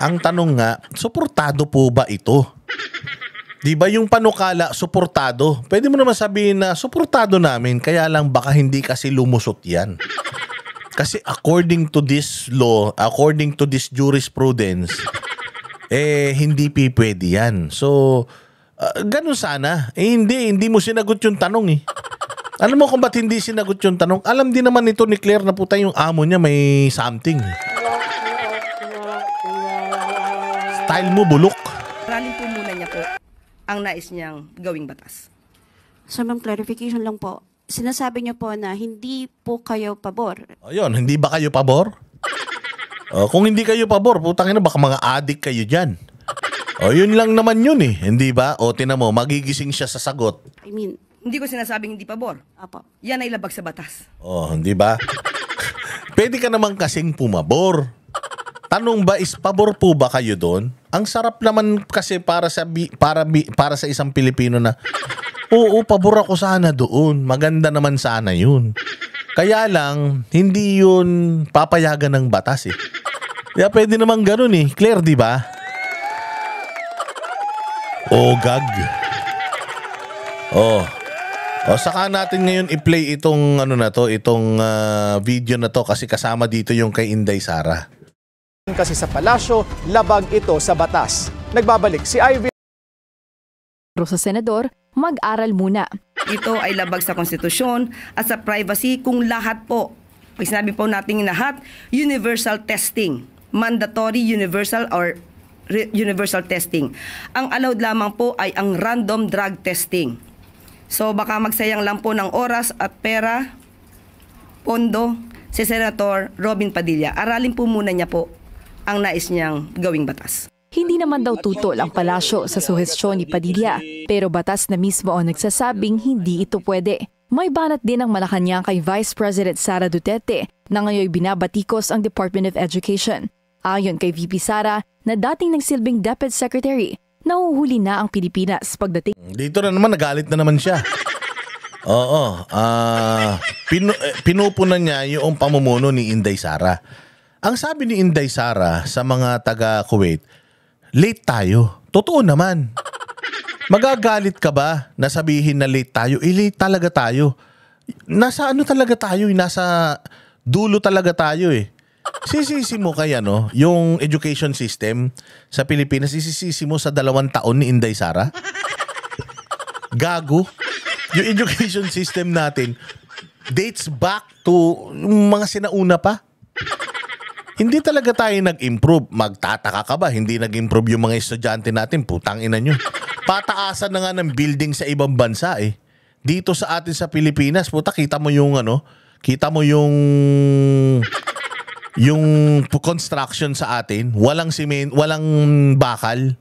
Ang tanong nga, suportado po ba ito? Di ba yung panukala, suportado? Pwede mo naman sabihin na suportado namin, kaya lang baka hindi kasi lumusot yan. Kasi according to this law, according to this jurisprudence, hindi pwede yan. So, ganun sana. Hindi mo sinagot yung tanong eh. Alam mo kung ba't hindi sinagot yung tanong? Alam din naman ito ni Claire na puta yung amo niya may something. Style mo bulok. aralin po muna niya po ang nais niyang gawing batas. So ma'am, clarification lang po. Sinasabi niyo po na hindi po kayo pabor. Ayun, hindi ba kayo pabor? Kung hindi kayo pabor, putang ina, baka mga addict kayo dyan. Yun lang naman yun eh. Hindi ba? Tinan mo, magigising siya sa sagot. I mean, Hindi ko sinasabing hindi pabor. apo. Yan ay labag sa batas. Hindi ba? Pwede ka naman kasing pumabor. Tanong ba is pabor po ba kayo doon? Ang sarap naman kasi para sa isang Pilipino na oo, pabor ako sana doon. Maganda naman sana yun. Kaya lang, hindi yun papayagan ng batas eh. Kaya pwede naman ganun eh. Claire, di ba? Gag. Saka natin ngayon i-play itong itong video na to kasi kasama dito yung kay Inday Sara. Kasi sa palasyo, labag ito sa batas. Nagbabalik si Ivy. Sa senador, mag-aral muna. Ito ay labag sa konstitusyon at sa privacy kung lahat po, pag sinabi po natin lahat, universal testing, mandatory universal or universal testing. Ang allowed lamang po ay ang random drug testing. So baka magsayang lang po ng oras at pera, pondo, si Senator Robin Padilla. Aralin po muna niya po ang nais niyang gawing batas. Hindi naman daw tutol ang palasyo sa suhestyon ni Padilla, pero batas na mismo ang nagsasabing hindi ito pwede. May banat din ang Malacanang kay Vice President Sara Duterte na ngayon binabatikos ang Department of Education. Ayon kay VP Sara na dating nagsilbing Deputy Secretary, nahuhuli na ang Pilipinas pagdating. Dito na naman, nagalit na naman siya. Pinupunan niya yung pamumuno ni Inday Sara. Ang sabi ni Inday Sara sa mga taga-Kuwait, late tayo. Totoo naman. Magagalit ka ba na sabihin na late tayo? Late talaga tayo. Nasa talaga tayo? Nasa dulo talaga tayo eh. Sisisi mo kaya yung education system sa Pilipinas, sisisi mo sa 2 taon ni Inday Sara? Gago. Yung education system natin, dates back to yung mga sinauna pa. Hindi talaga tayo nag-improve. Magtataka ka ba? Hindi nag-improve yung mga estudyante natin. Putang ina nyo. Pataasan na nga ng building sa ibang bansa eh. Dito sa atin sa Pilipinas, puta, kita mo yung kita mo yung construction sa atin. Walang cement, walang bakal.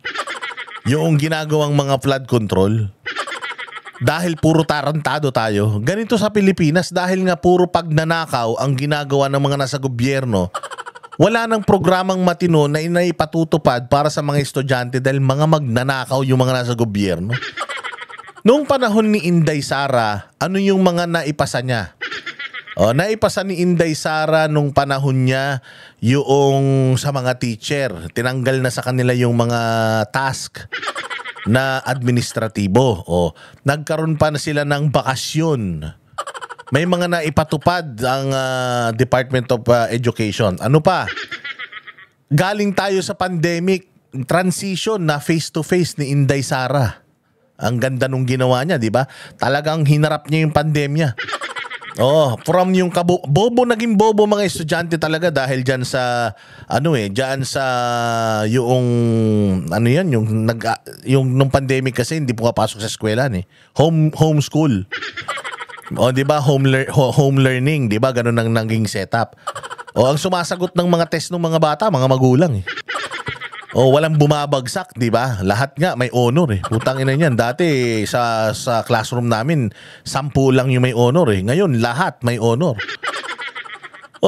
Yung ginagawang mga flood control. Dahil puro tarantado tayo. Ganito sa Pilipinas, dahil nga puro pagnanakaw ang ginagawa ng mga nasa gobyerno. Wala nang programang matino na inaipatutupad para sa mga estudyante dahil mga magnanakaw yung mga nasa gobyerno. Noong panahon ni Inday Sara, ano yung mga naipasa niya? Naipasa ni Inday Sara nung panahon niya yung sa mga teacher. Tinanggal na sa kanila yung mga task na administratibo. Nagkaroon pa na sila ng bakasyon. May mga naipatupad ang Department of Education. Ano pa? Galing tayo sa pandemic, transition na face-to-face ni Inday Sara. Ang ganda nung ginawa niya, di ba? Talagang hinarap niya yung pandemya. From yung bobo, naging bobo mga estudyante talaga dahil diyan sa diyan sa yung yung nung pandemic kasi hindi pumapasok sa eskwelahan eh. Homeschool. 'Di ba? Home learning, 'di ba? Ganun ang naging setup. Ang sumasagot ng mga test ng mga bata, mga magulang eh. Walang bumabagsak, 'di ba? Lahat nga may honor eh. Putang ina niyan. Dati sa classroom namin, 10 lang yung may honor eh. Ngayon lahat may honor.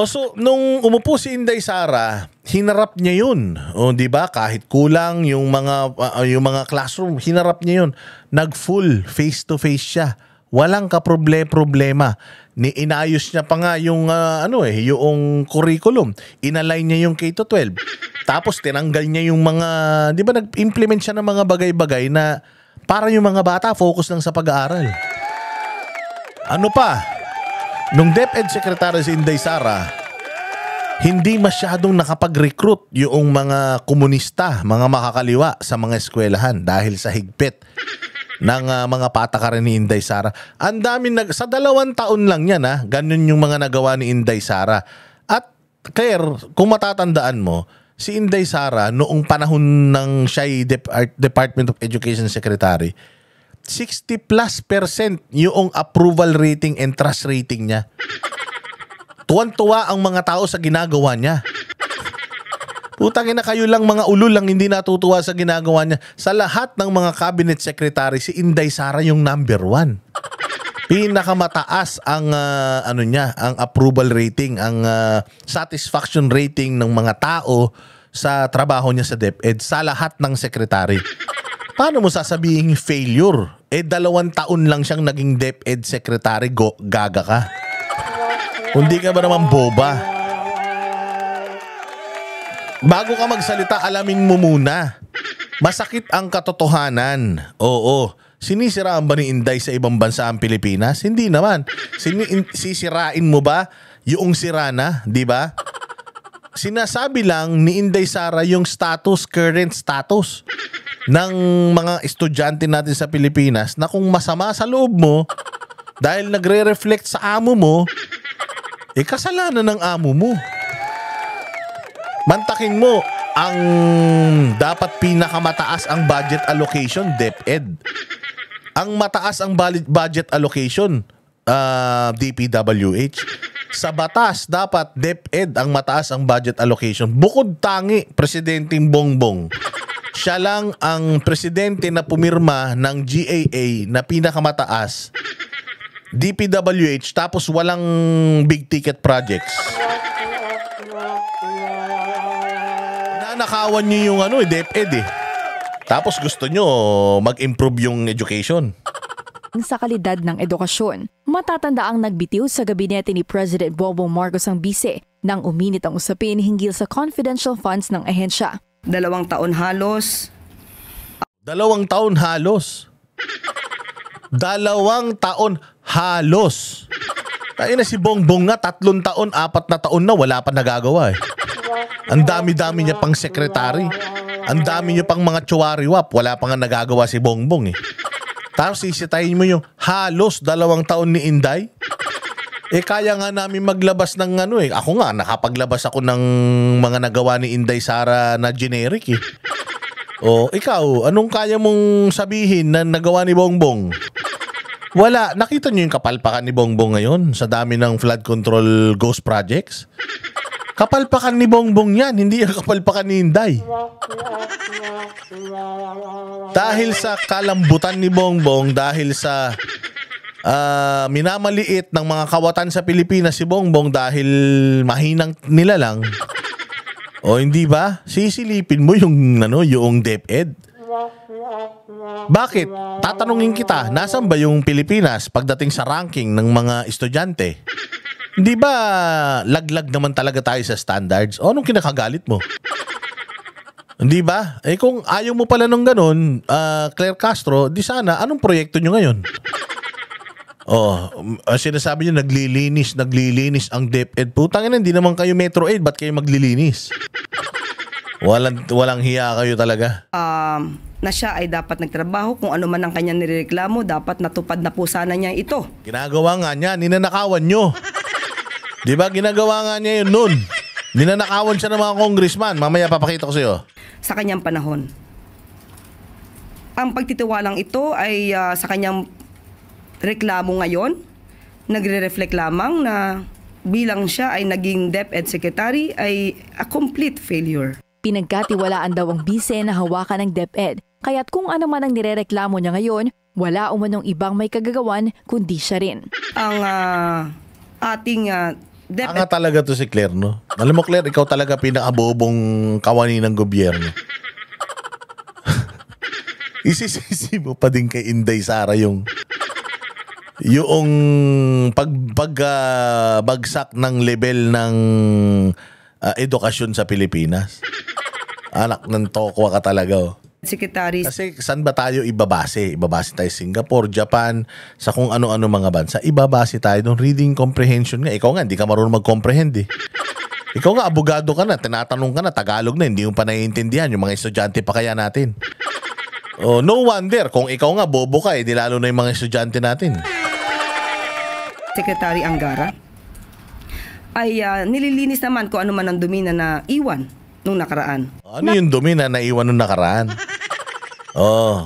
So nung umupo si Inday Sara, hinarap niya 'yun. 'Di ba? Kahit kulang yung mga classroom, hinarap niya 'yun. Nag-full face to face siya. Walang problema. Inayos niya pa nga yung yung curriculum. Inalign niya yung K-12. Tapos tinanggal niya yung mga, 'di ba, nag-implement siya ng mga bagay-bagay na para yung mga bata focus lang sa pag-aaral. Ano pa? Nung DepEd Secretary si Inday Sara, hindi masyadong nakapag-recruit yung mga komunista, mga makakaliwa sa mga eskwelahan dahil sa higpit ng mga patakaran ni Inday Sara. Ang dami sa 2 taon lang yan ganun yung mga nagawa ni Inday Sara. At Claire, kung matatandaan mo, si Inday Sara noong panahon ng siya'y Department of Education Secretary, 60+% yung approval rating and trust rating niya. Tuwan-tuwa ang mga tao sa ginagawa niya. Putang ina, kayo lang mga ulul lang hindi natutuwa sa ginagawa niya. Sa lahat ng mga cabinet secretary, si Inday Sara yung number 1. Pinakamataas ang ang approval rating, ang satisfaction rating ng mga tao sa trabaho niya sa DepEd sa lahat ng secretary. Paano mo sasabihin failure? 2 taon lang siyang naging DepEd secretary, gaga ka. Hindi ka ba naman boba? Bago ka magsalita, alamin mo muna. Masakit ang katotohanan. Oo. Sinisiraan ba ni Inday sa ibang bansa ang Pilipinas? Hindi naman. Sisirain mo ba yung sirana, di ba? Sinasabi lang ni Inday Sara yung current status ng mga estudyante natin sa Pilipinas na kung masama sa loob mo dahil nagre-reflect sa amo mo, kasalanan ng amo mo. Mantakin mo, ang dapat pinakamataas ang budget allocation, DepEd. Ang mataas ang budget allocation, DPWH. Sa batas, dapat DepEd ang mataas ang budget allocation. Bukod tangi, Presidenteng Bongbong. Siya lang ang presidente na pumirma ng GAA na pinakamataas, DPWH, tapos walang big ticket projects. Nakawan niyo yung DepEd eh. Tapos gusto nyo mag-improve yung education. Sa kalidad ng edukasyon, matatanda ang nagbitiw sa gabinete ni President Bongbong Marcos ang bise nang uminit ang usapin hinggil sa confidential funds ng ahensya. 2 taon halos. 2 taon halos. 2 taon halos. Tayo na si Bongbong nga, 3 taon, 4 na taon na, wala pa nagagawa eh. Ang dami-dami niya pang sekretary. Ang dami niya pang mga tsuwariwap. Wala pa nga nagagawa si Bongbong eh. Tapos sisitayin mo yung halos 2 taon ni Inday. Kaya nga namin maglabas ng ano eh. Ako nga, nakapaglabas ako ng mga nagawa ni Inday Sara na generic eh. O, ikaw, anong kaya mong sabihin na nagawa ni Bongbong? Wala. Nakita niyo yung kapalpakan ni Bongbong ngayon sa dami ng flood control ghost projects? Kapalpakan ni Bongbong yan, hindi yung kapalpakan ni Inday. Dahil sa kalambutan ni Bongbong, dahil sa minamaliit ng mga kawatan sa Pilipinas si Bongbong dahil mahinang nila lang. O hindi ba? Sisilipin mo yung yung DepEd. Bakit? Tatanungin kita, nasan ba yung Pilipinas pagdating sa ranking ng mga estudyante? Hindi ba laglag naman talaga tayo sa standards? O anong kinakagalit mo? Hindi ba? Kung ayaw mo pala nung ganun, Claire Castro, di sana, anong proyekto nyo ngayon? Sinasabi nyo naglilinis ang DepEd. Putang ina, hindi naman kayo Metro 8, ba't kayo maglilinis? Walang hiya kayo talaga. Na siya ay dapat nagtrabaho, kung ano man ang kanyang nireklamo, dapat natupad na po sana niya ito. Ginagawa nga niya, ninanakawan nyo. Di ba? Ginagawa nga niya yun nun. Ninanakawan siya ng mga congressman. Mamaya papakita ko sa'yo. Sa kanyang panahon. Ang pagtitiwalang ito ay sa kanyang reklamo ngayon, nagre-reflect lamang na bilang siya ay naging DepEd Secretary ay a complete failure. Pinagkatiwalaan daw ang bise na hawakan ng DepEd, kaya't kung ano man ang nirereklamo niya ngayon, wala umanong ibang may kagagawan kundi siya rin. Ang ating DepEd... Anga talaga to si Claire, no? Alam mo Claire, ikaw talaga pinakabobong kawani ng gobyerno. Isisisi mo pa din kay Inday Sara yung pagbagsak ng level ng edukasyon sa Pilipinas. Anak ng tokwa ka talaga. Secretary. Kasi saan ba tayo ibabase? Ibabase tayo Singapore, Japan, sa kung ano-ano mga bansa. Ibabase tayo ng reading comprehension nga. Ikaw nga, hindi ka marunong mag-comprehend eh. Ikaw nga, abogado ka na, tinatanong ka na, Tagalog na, hindi mo pa naiintindihan. Yung mga estudyante pa kaya natin. No wonder, kung ikaw nga, bobo ka eh, di lalo na yung mga estudyante natin. Secretary Angara ay nililinis naman kung ano man ang dumi na naiwan nung nakaraan. Ano yung dumi na naiwan nung nakaraan?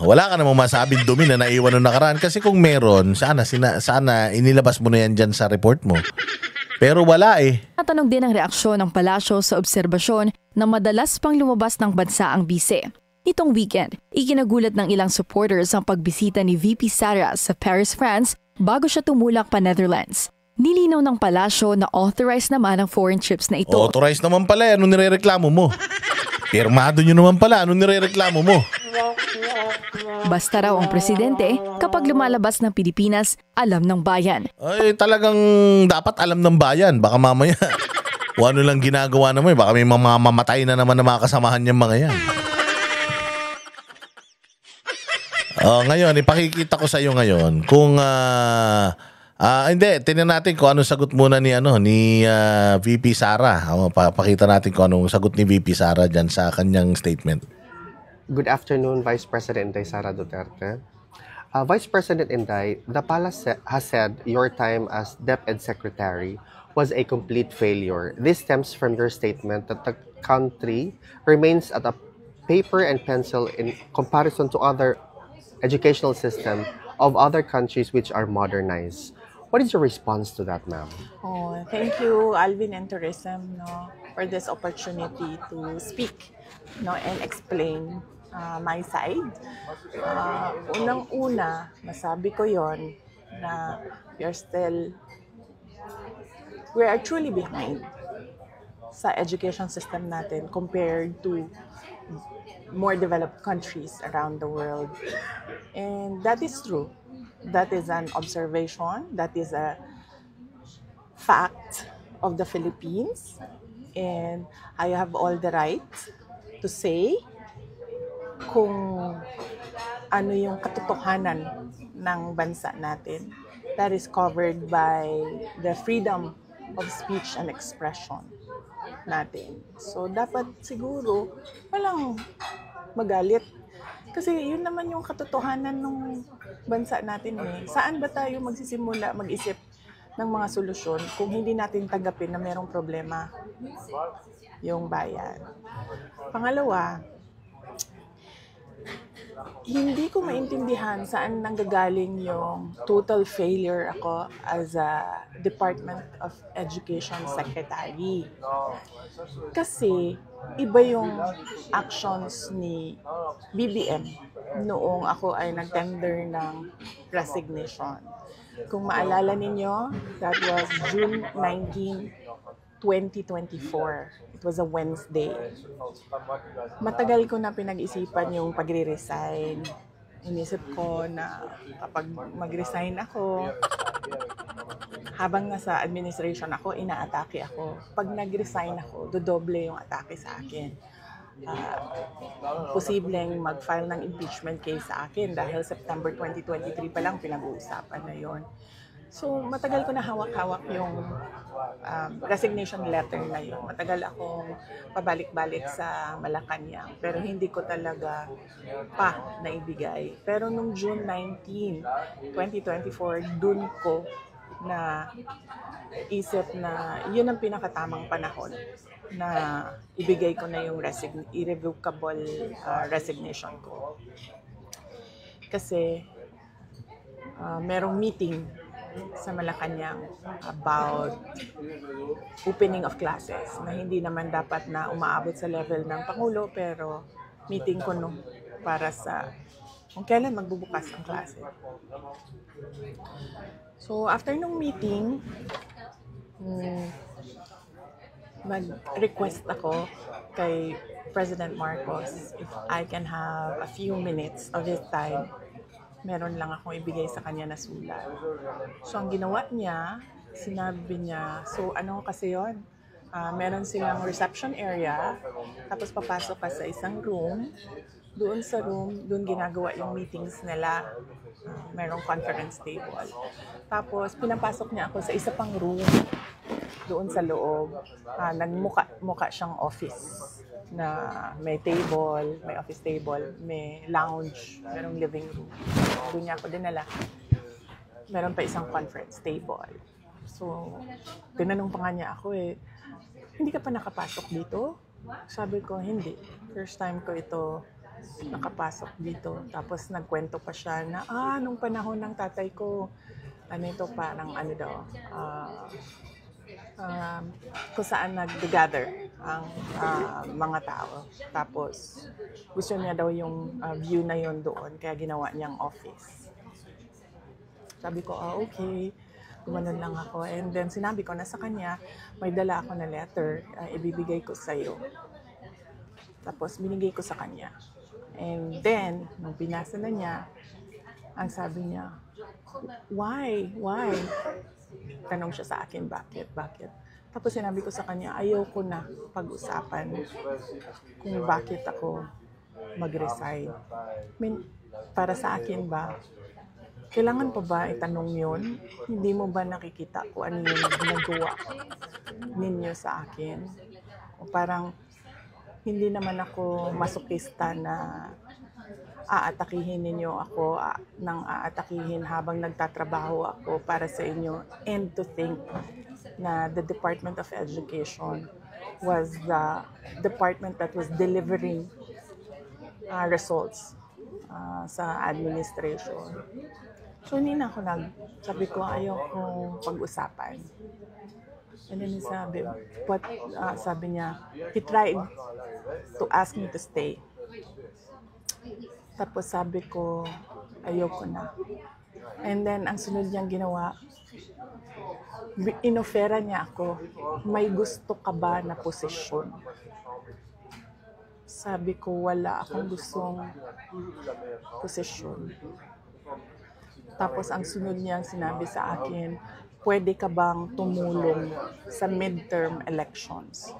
Wala ka namang masabing dumi na naiwan nung nakaraan kasi kung meron, sana inilabas mo na yan dyan sa report mo. Pero wala eh. Natanong din ang reaksyon ng palasyo sa obserbasyon na madalas pang lumabas ng bansa ang bise. Nitong weekend, ikinagulat ng ilang supporters ang pagbisita ni VP Sara sa Paris, France bago siya tumulak pa Netherlands. Nilinaw ng palasyo na authorized naman ang foreign trips na ito. Authorized naman pala, ano nirereklamo mo? Pirmado nyo naman pala, ano nirereklamo mo? Basta raw ang presidente, kapag lumalabas ng Pilipinas, alam ng bayan. Ay, talagang dapat alam ng bayan. Baka mamaya, ano lang ginagawa naman, baka may mamamatay na naman na mga kasamahan niyang mga yan. Ngayon, ipakikita ko sa iyo ngayon kung hindi, tingnan natin kung anong sagot muna ni VP Sara. Papakita natin kung anong sagot ni VP Sara diyan sa kanyang statement. Good afternoon, Vice President Inday Sara Duterte. Vice President Inday, the palace has said your time as DepEd Secretary was a complete failure. This stems from your statement that the country remains at a paper and pencil in comparison to other educational system of other countries which are modernized. What is your response to that, ma'am? Thank you, Alvin and Tourism, for this opportunity to speak, and explain my side. Unang-una, masabi ko yon na we are truly behind sa education system natin compared to more developed countries around the world. And that is true. That is an observation. That is a fact of the Philippines. And I have all the right to say kung ano yung katotohanan ng bansa natin. That is covered by the freedom of speech and expression natin. So, dapat siguro walang magalit. Kasi yun naman yung katotohanan ng bansa natin eh. Saan ba tayo magsisimula mag-isip ng mga solusyon kung hindi natin tanggapin na merong problema yung bayan. Pangalawa, hindi ko maintindihan saan nanggagaling yung total failure ako as a Department of Education Secretary. Kasi iba yung actions ni BBM noong ako ay nag-tender ng resignation. Kung maalala ninyo, that was June 19, 2024. It was a Wednesday. Matagal ko na pinag-isipan yung pagre-resign. Inisip ko na kapag mag-resign ako, habang nasa administration ako, inaatake ako. Pag nag-resign ako, dodoble yung atake sa akin. Posibleng mag-file ng impeachment case sa akin dahil September 2023 pa lang pinag-uusapan na yon. So, matagal ko na hawak-hawak yung resignation letter na yun. Matagal akong pabalik-balik sa Malacanang, pero hindi ko talaga pa naibigay. Pero nung June 19, 2024, dun ko na isip na yun ang pinakatamang panahon na ibigay ko na yung irrevocable resignation ko. Kasi merong meeting sa Malacanang about opening of classes na hindi naman dapat na umaabot sa level ng Pangulo, pero meeting ko no para sa kung kailan magbubukas ang klase. So after nung meeting, mag-request ako kay President Marcos if I can have a few minutes of his time. Meron lang akong ibigay sa kanya na sulat. So, ang ginawa niya, sinabi niya, so ano kasi yun? Meron silang reception area, tapos papasok ka sa isang room. Doon sa room, doon ginagawa yung meetings nila. Merong conference table. Tapos, pinapasok niya ako sa isa pang room, doon sa loob. Nagmuka siyang office na may table, may office table, may lounge, merong living room. Doon niya ako dinala. Meron pa isang conference table. So, tinanong pa nga niya ako hindi ka pa nakapasok dito? Sabi ko, hindi. First time ko ito nakapasok dito. Tapos nagkwento pa siya na, nung panahon ng tatay ko, parang kung saan nag-gather ang mga tao. Tapos, gusto niya daw yung view na yon doon, kaya ginawa niyang office. Sabi ko, okay. Gumanon lang ako. And then, sinabi ko na sa kanya, may dala ako na letter, ibibigay ko sa'yo. Tapos, binigay ko sa kanya. And then, nung binasa na niya, ang sabi niya, why? Why? Tanong siya sa akin, bakit? Tapos sinabi ko sa kanya, ayoko na pag-usapan kung bakit ako mag-resign. Para sa akin ba, kailangan pa ba itanong yun? Hindi mo ba nakikita kung ano yung ginagawa ninyo sa akin? O parang hindi naman ako masokista na aatakihin ninyo ako nang aatakihin habang nagtatrabaho ako para sa inyo, and to think na the Department of Education was the department that was delivering results sa administration. So hindi na ako sabi ko ayokong pag-usapan. And then sabi niya, he tried to ask me to stay. Tapos sabi ko, ayoko na. And then, ang sunod niyang ginawa, inofera niya ako, may gusto ka ba na posisyon? Sabi ko, wala akong gustong posisyon. Tapos, ang sunod niyang sinabi sa akin, pwede ka bang tumulong sa midterm elections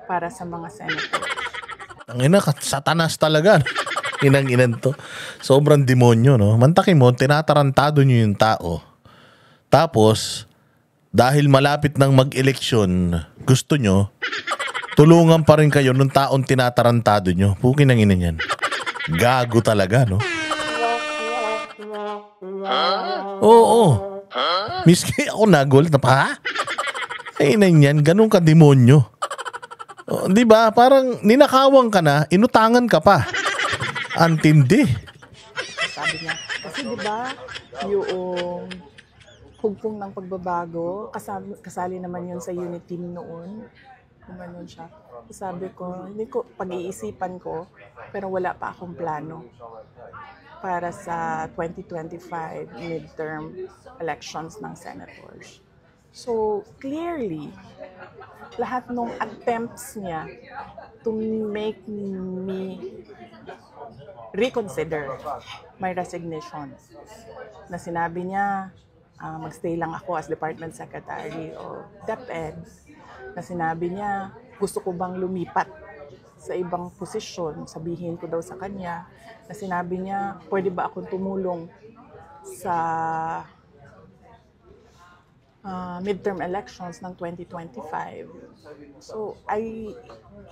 para sa mga senators? Ang ina, satanas talaga. Inang-inan to. Sobrang demonyo, no? Mantakin mo, tinatarantado nyo yung tao. Tapos, dahil malapit ng mag-eleksyon, gusto nyo, tulungan pa rin kayo nung taong tinatarantado nyo. Pukin ang ina yan. Gago talaga, no? Oo. Miski ako nagulat na pa, ay na yan, ganun ka demonyo. O, di ba? Parang ninakawang ka na, inutangan ka pa. Antindi. Sabi niya, kasi di ba yung hugpong ng pagbabago, kasali naman yun sa unit team noon. Gumanon siya. Sabi ko, hindi ko, pag-iisipan ko, pero wala pa akong plano para sa 2025 midterm elections ng senators. So, clearly, lahat ng attempts niya to make me reconsider my resignation, na sinabi niya, magstay lang ako as Department Secretary o DepEd, na sinabi niya, gusto ko bang lumipat sa ibang posisyon, sabihin ko daw sa kanya, na sinabi niya, pwede ba akong tumulong sa midterm elections ng 2025. So,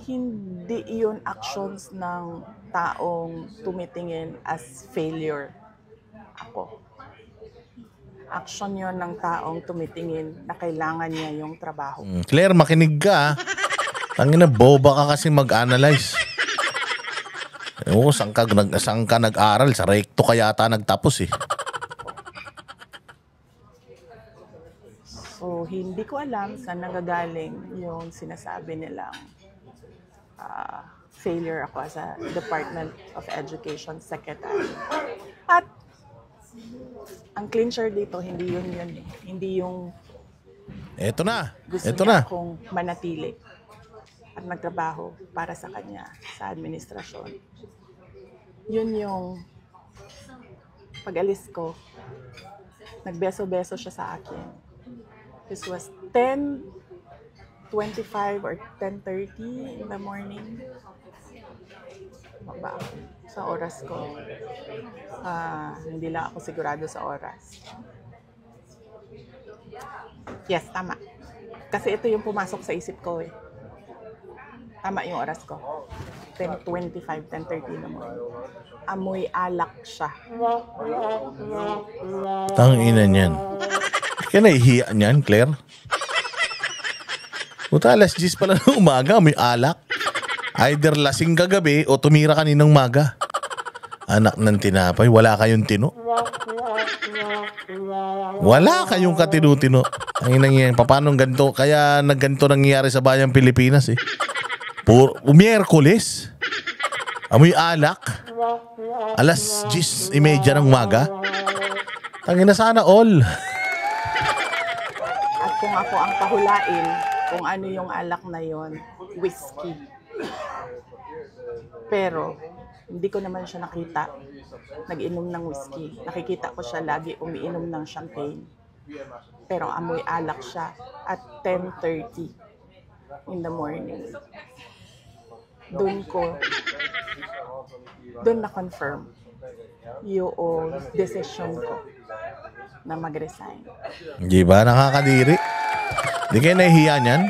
hindi iyon actions ng taong tumitingin as failure ako. Action yon ng taong tumitingin na kailangan niya yung trabaho. Claire, makinig ka. Tangina, boba ka kasi mag-analyze. Oo, saan ka nag-aral? Sa recto ka yata nagtapos eh. So, hindi ko alam saan nagagaling yung sinasabi nilang failure ako as a Department of Education Secretary. At ang clincher dito, hindi yun eh. Hindi yung Eto na. gusto Eto niya na. akong manatili at magtrabaho para sa kanya sa administrasyon. Yun yung pag-alis ko, nagbeso-beso siya sa akin. This was 10:25 or 10:30 in the morning. Baba ako sa oras ko. Hindi lang ako sigurado sa oras. Yes, tama. Kasi ito yung pumasok sa isip ko eh. Tama yung oras ko. 10:25, 10:30 naman. Amoy alak siya. Tangina niyan. Kaya nahihiya niyan, Claire. Puta, alas 10 pala ng umaga, may alak. Either lasing kagabi o tumira kaninang maga. Anak ng tinapay, wala kayong tino. Wala kayong katino-tino. Ang inang paano ganito? Kaya nagganto nangyayari sa bayang Pilipinas eh. Miyerkules. Amoy alak. Alas 10:30 ng umaga. Tangina, sana all. At kung ako ang pahulain, kung ano yung alak na yon, whiskey. Pero, hindi ko naman siya nakita nag-inom ng whiskey. Nakikita ko siya lagi umiinom ng champagne. Pero amoy alak siya at 10:30 in the morning. Doon na-confirm yung decision ko na mag-resign. Di ba? Nakakadiri. Di kayo nahihiya niyan?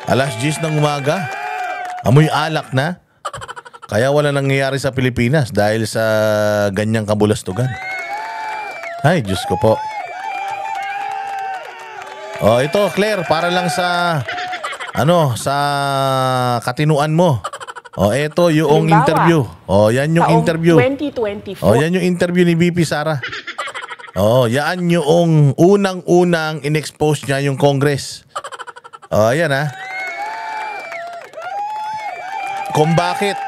Alas 10 ng umaga. Amoy alak na. Kaya wala nangyayari sa Pilipinas dahil sa ganyang kabulastugan. Ay, Diyos ko po. Oh, ito, Claire, para lang sa sa katinuan mo. Oh, ito yung Halimbawa, interview. Oh, yan yung taong interview. 2024. Oh, yan yung interview ni VP Sara. Oh, yan yung unang-unang in-expose niya yung Congress. Oh, yan ha. Kung bakit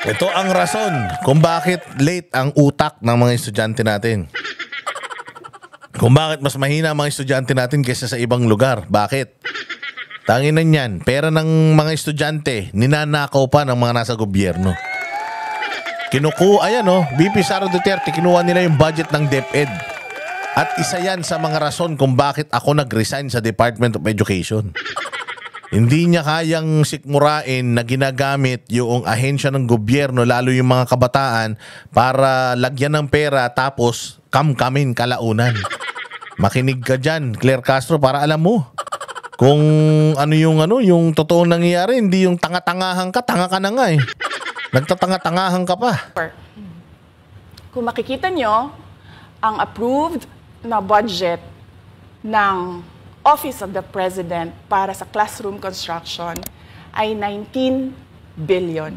ito ang rason kung bakit late ang utak ng mga estudyante natin. Kung bakit mas mahina ang mga estudyante natin kaysa sa ibang lugar. Bakit? Tanginan yan. Pera ng mga estudyante, ninanakaw pa ng mga nasa gobyerno. VP Sara Duterte, kinuha nila yung budget ng DepEd. At isa yan sa mga rason kung bakit ako nag-resign sa Department of Education. Hindi niya kayang sikmurain na ginagamit yung ahensya ng gobyerno, lalo yung mga kabataan, para lagyan ng pera tapos kamkamin kalaunan. Makinig ka dyan, Claire Castro, para alam mo kung yung totoong nangyayari. Hindi yung tanga-tangahan ka, tanga ka na nga eh. Nagtatanga-tangahan ka pa. Kung makikita nyo, ang approved na budget ng Office of the President para sa classroom construction ay 19 billion.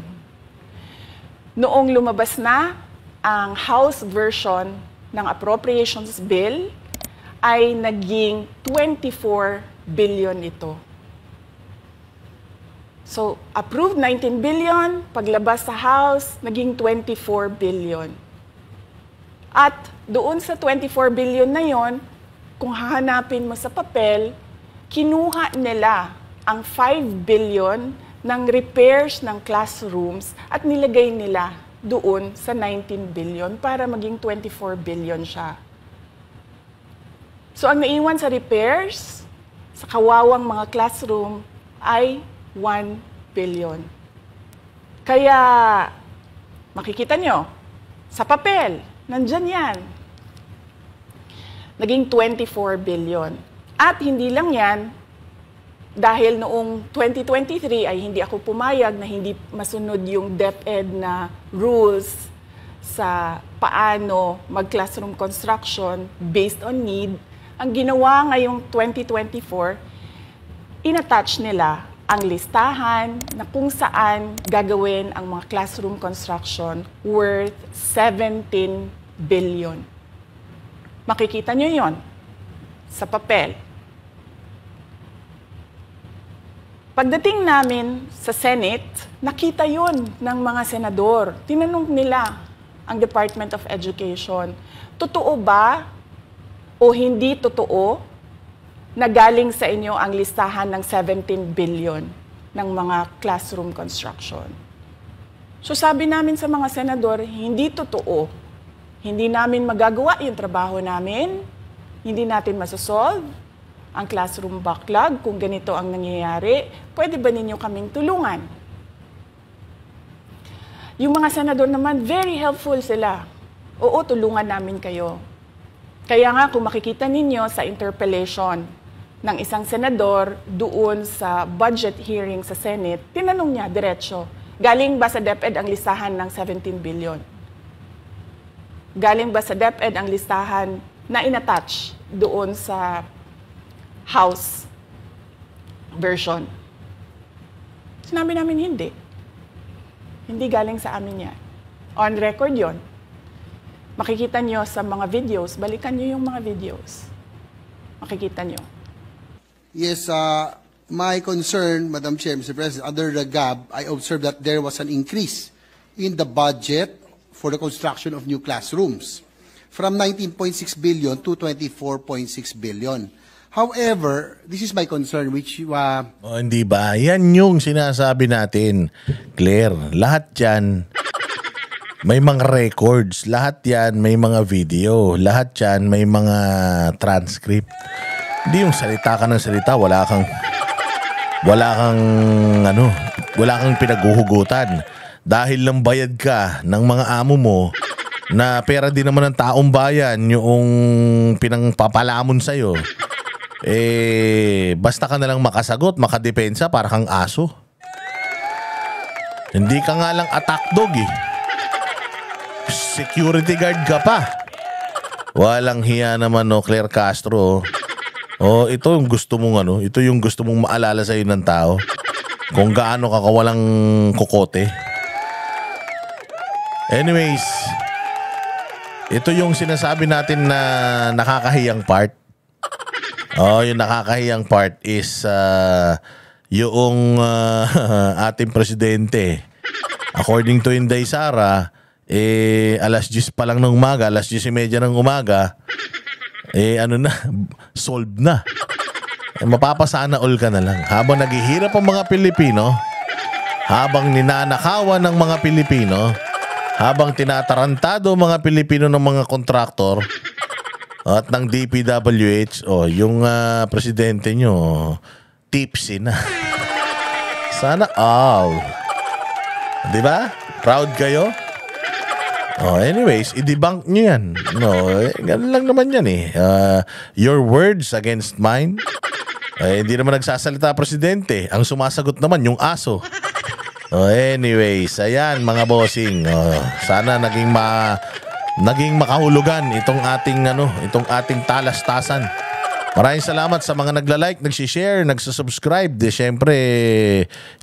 Noong lumabas na ang House version ng Appropriations Bill, ay naging 24 billion ito. So, approved 19 billion, paglabas sa House, naging 24 billion. At doon sa 24 billion na yon, kung hahanapin mo sa papel, kinuha nila ang 5 billion ng repairs ng classrooms at nilagay nila doon sa 19 billion para maging 24 billion siya. So ang naiwan sa repairs, sa kawawang mga classroom, ay 1 billion. Kaya, makikita nyo, sa papel, nandyan yan. Naging 24 billion. At hindi lang yan, dahil noong 2023 ay hindi ako pumayag na hindi masunod yung DepEd na rules sa paano mag-classroom construction based on need, ang ginawa ngayong 2024, inattach nila ang listahan na kung saan gagawin ang mga classroom construction worth 17 billion. Makikita nyo yon sa papel. Pagdating namin sa Senate, nakita yon ng mga senador. Tinanong nila ang Department of Education, totoo ba o hindi totoo na galing sa inyo ang listahan ng 17 billion ng mga classroom construction? So sabi namin sa mga senador, hindi totoo. Hindi namin magagawa yung trabaho namin, hindi natin masosolve ang classroom backlog kung ganito ang nangyayari. Pwede ba ninyo kaming tulungan? Yung mga senador naman, very helpful sila. Oo, tulungan namin kayo. Kaya nga kung makikita ninyo sa interpellation ng isang senador doon sa budget hearing sa Senate, tinanong niya diretso, galing ba sa DepEd ang listahan ng 17 billion? Galing ba sa DepEd ang listahan na inattach doon sa House version? Sinabi namin hindi. Hindi galing sa amin yan. On record yon. Makikita nyo sa mga videos, balikan nyo yung mga videos. Makikita nyo. Yes, my concern, Madam Chair, Mr. President, under the GAB, I observed that there was an increase in the budget for the construction of new classrooms from 19.6 billion to 24.6 billion. However, this is my concern which hindi ba? Yan yung sinasabi natin, Claire. Lahat yan may mga records, lahat yan may mga video, lahat yan may mga transcript. Hindi yung salita ka ng salita, wala kang pinaghuhugutan. Dahil lang bayad ka ng mga amo mo na pera din naman ng taong bayan yung pinangpapalamon sa'yo, basta ka na lang makasagot, makadepensa, para kang aso. Hindi ka nga lang attack dog eh. Security guard ka pa. Walang hiya naman, no, Claire Castro. Ito yung gusto mong ito yung gusto mong maalala sa'yo ng tao. Kung gaano ka kawalang kokote. Anyways, ito yung sinasabi natin na nakakahiyang part. Yung nakakahiyang part is yung ating presidente. According to Inday Sara, alas 10 pa lang ng umaga, alas 10:30 ng umaga, solved na. Mapapasana all ka na lang. Habang naghihirap ang mga Pilipino, habang ninanakawan ng mga Pilipino, habang tinatarantado mga Pilipino ng mga kontraktor at ng DPWH, yung presidente nyo, tipsy na. Sana all. Diba? Proud kayo? Anyways, i-debunk nyo yan. Ganun lang naman yan eh. Your words against mine. Hindi naman nagsasalita presidente. Ang sumasagot naman yung aso. Anyways, ayan mga bossing. Sana naging naging makahulugan itong ating talastasan. Maraming salamat sa mga nagla-like, nagsi-share, nagsusubscribe. Siyempre,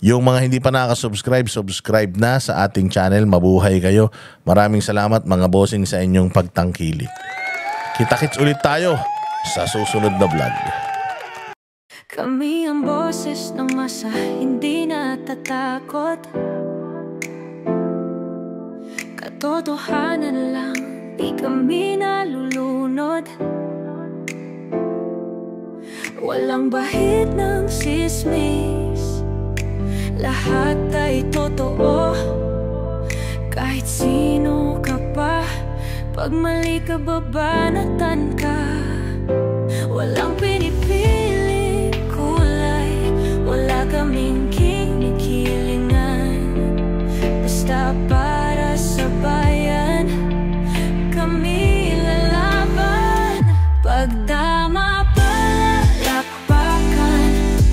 yung mga hindi pa nakasubscribe, subscribe na sa ating channel. Mabuhay kayo. Maraming salamat mga bossing sa inyong pagtangkilik. Kita-kits ulit tayo sa susunod na vlog. Kami ang boses ng masa, hindi natatakot. Katotohanan lang, di kami nalulunod. Walang bahid ng sismis, lahat ay totoo. Kahit sino ka pa, pag mali ka babanatan ka. Walang pinipili kulay, wala kaming kinikilingan. Basta para sa bayan, kami lalaban. Pag tama palakpakan,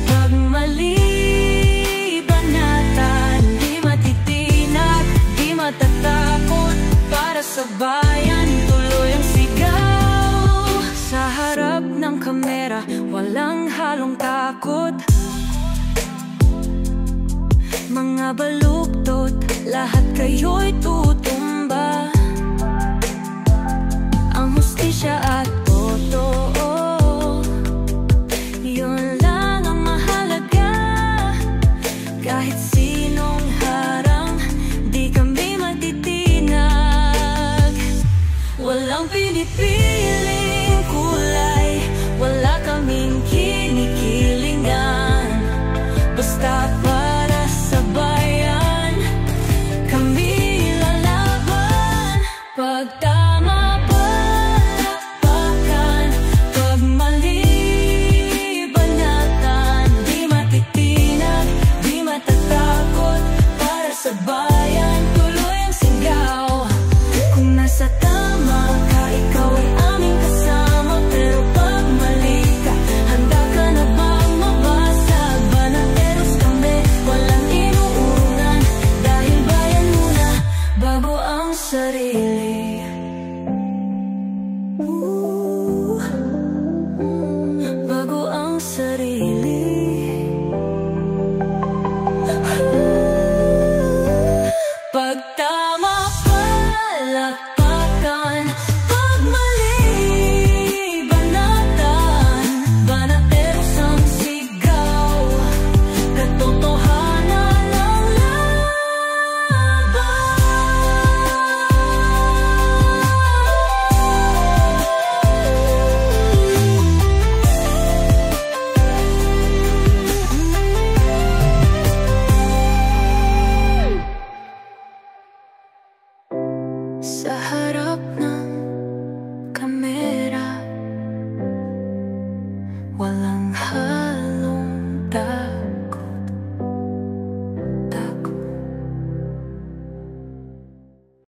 pag mali banatan. Di matitinag, di matatakot, para sa bayan tuloy ang sigaw. Sa harap ng kamera, walang halong takot. Mga baluktot, lahat kayo'y tutumba. Ang hustisya at totoo, yun lang ang mahalaga. Kahit sinong harang, di kami matitinag. Walang pinipiling kulay, wala kaming kinikilingan. Basta para sa bayan, kami lalaban. Pag tama palakpakan, pag mali banatan. Di matitinag, di matatakot, para sa bayan tuloy ang sigaw. Kung nasa tama ka, ikaw ay aming kasama. Pero pag mali ka, handa ka na bang mabasag? Banateros kami, walang inuunan. Dahil bayan muna, bago ang sarili. Bago ang sarili. Pag tama palakpakan, pag mali banatan. Banateros ang sigaw, katotohanan ang laban. Sa harap ng kamera, walang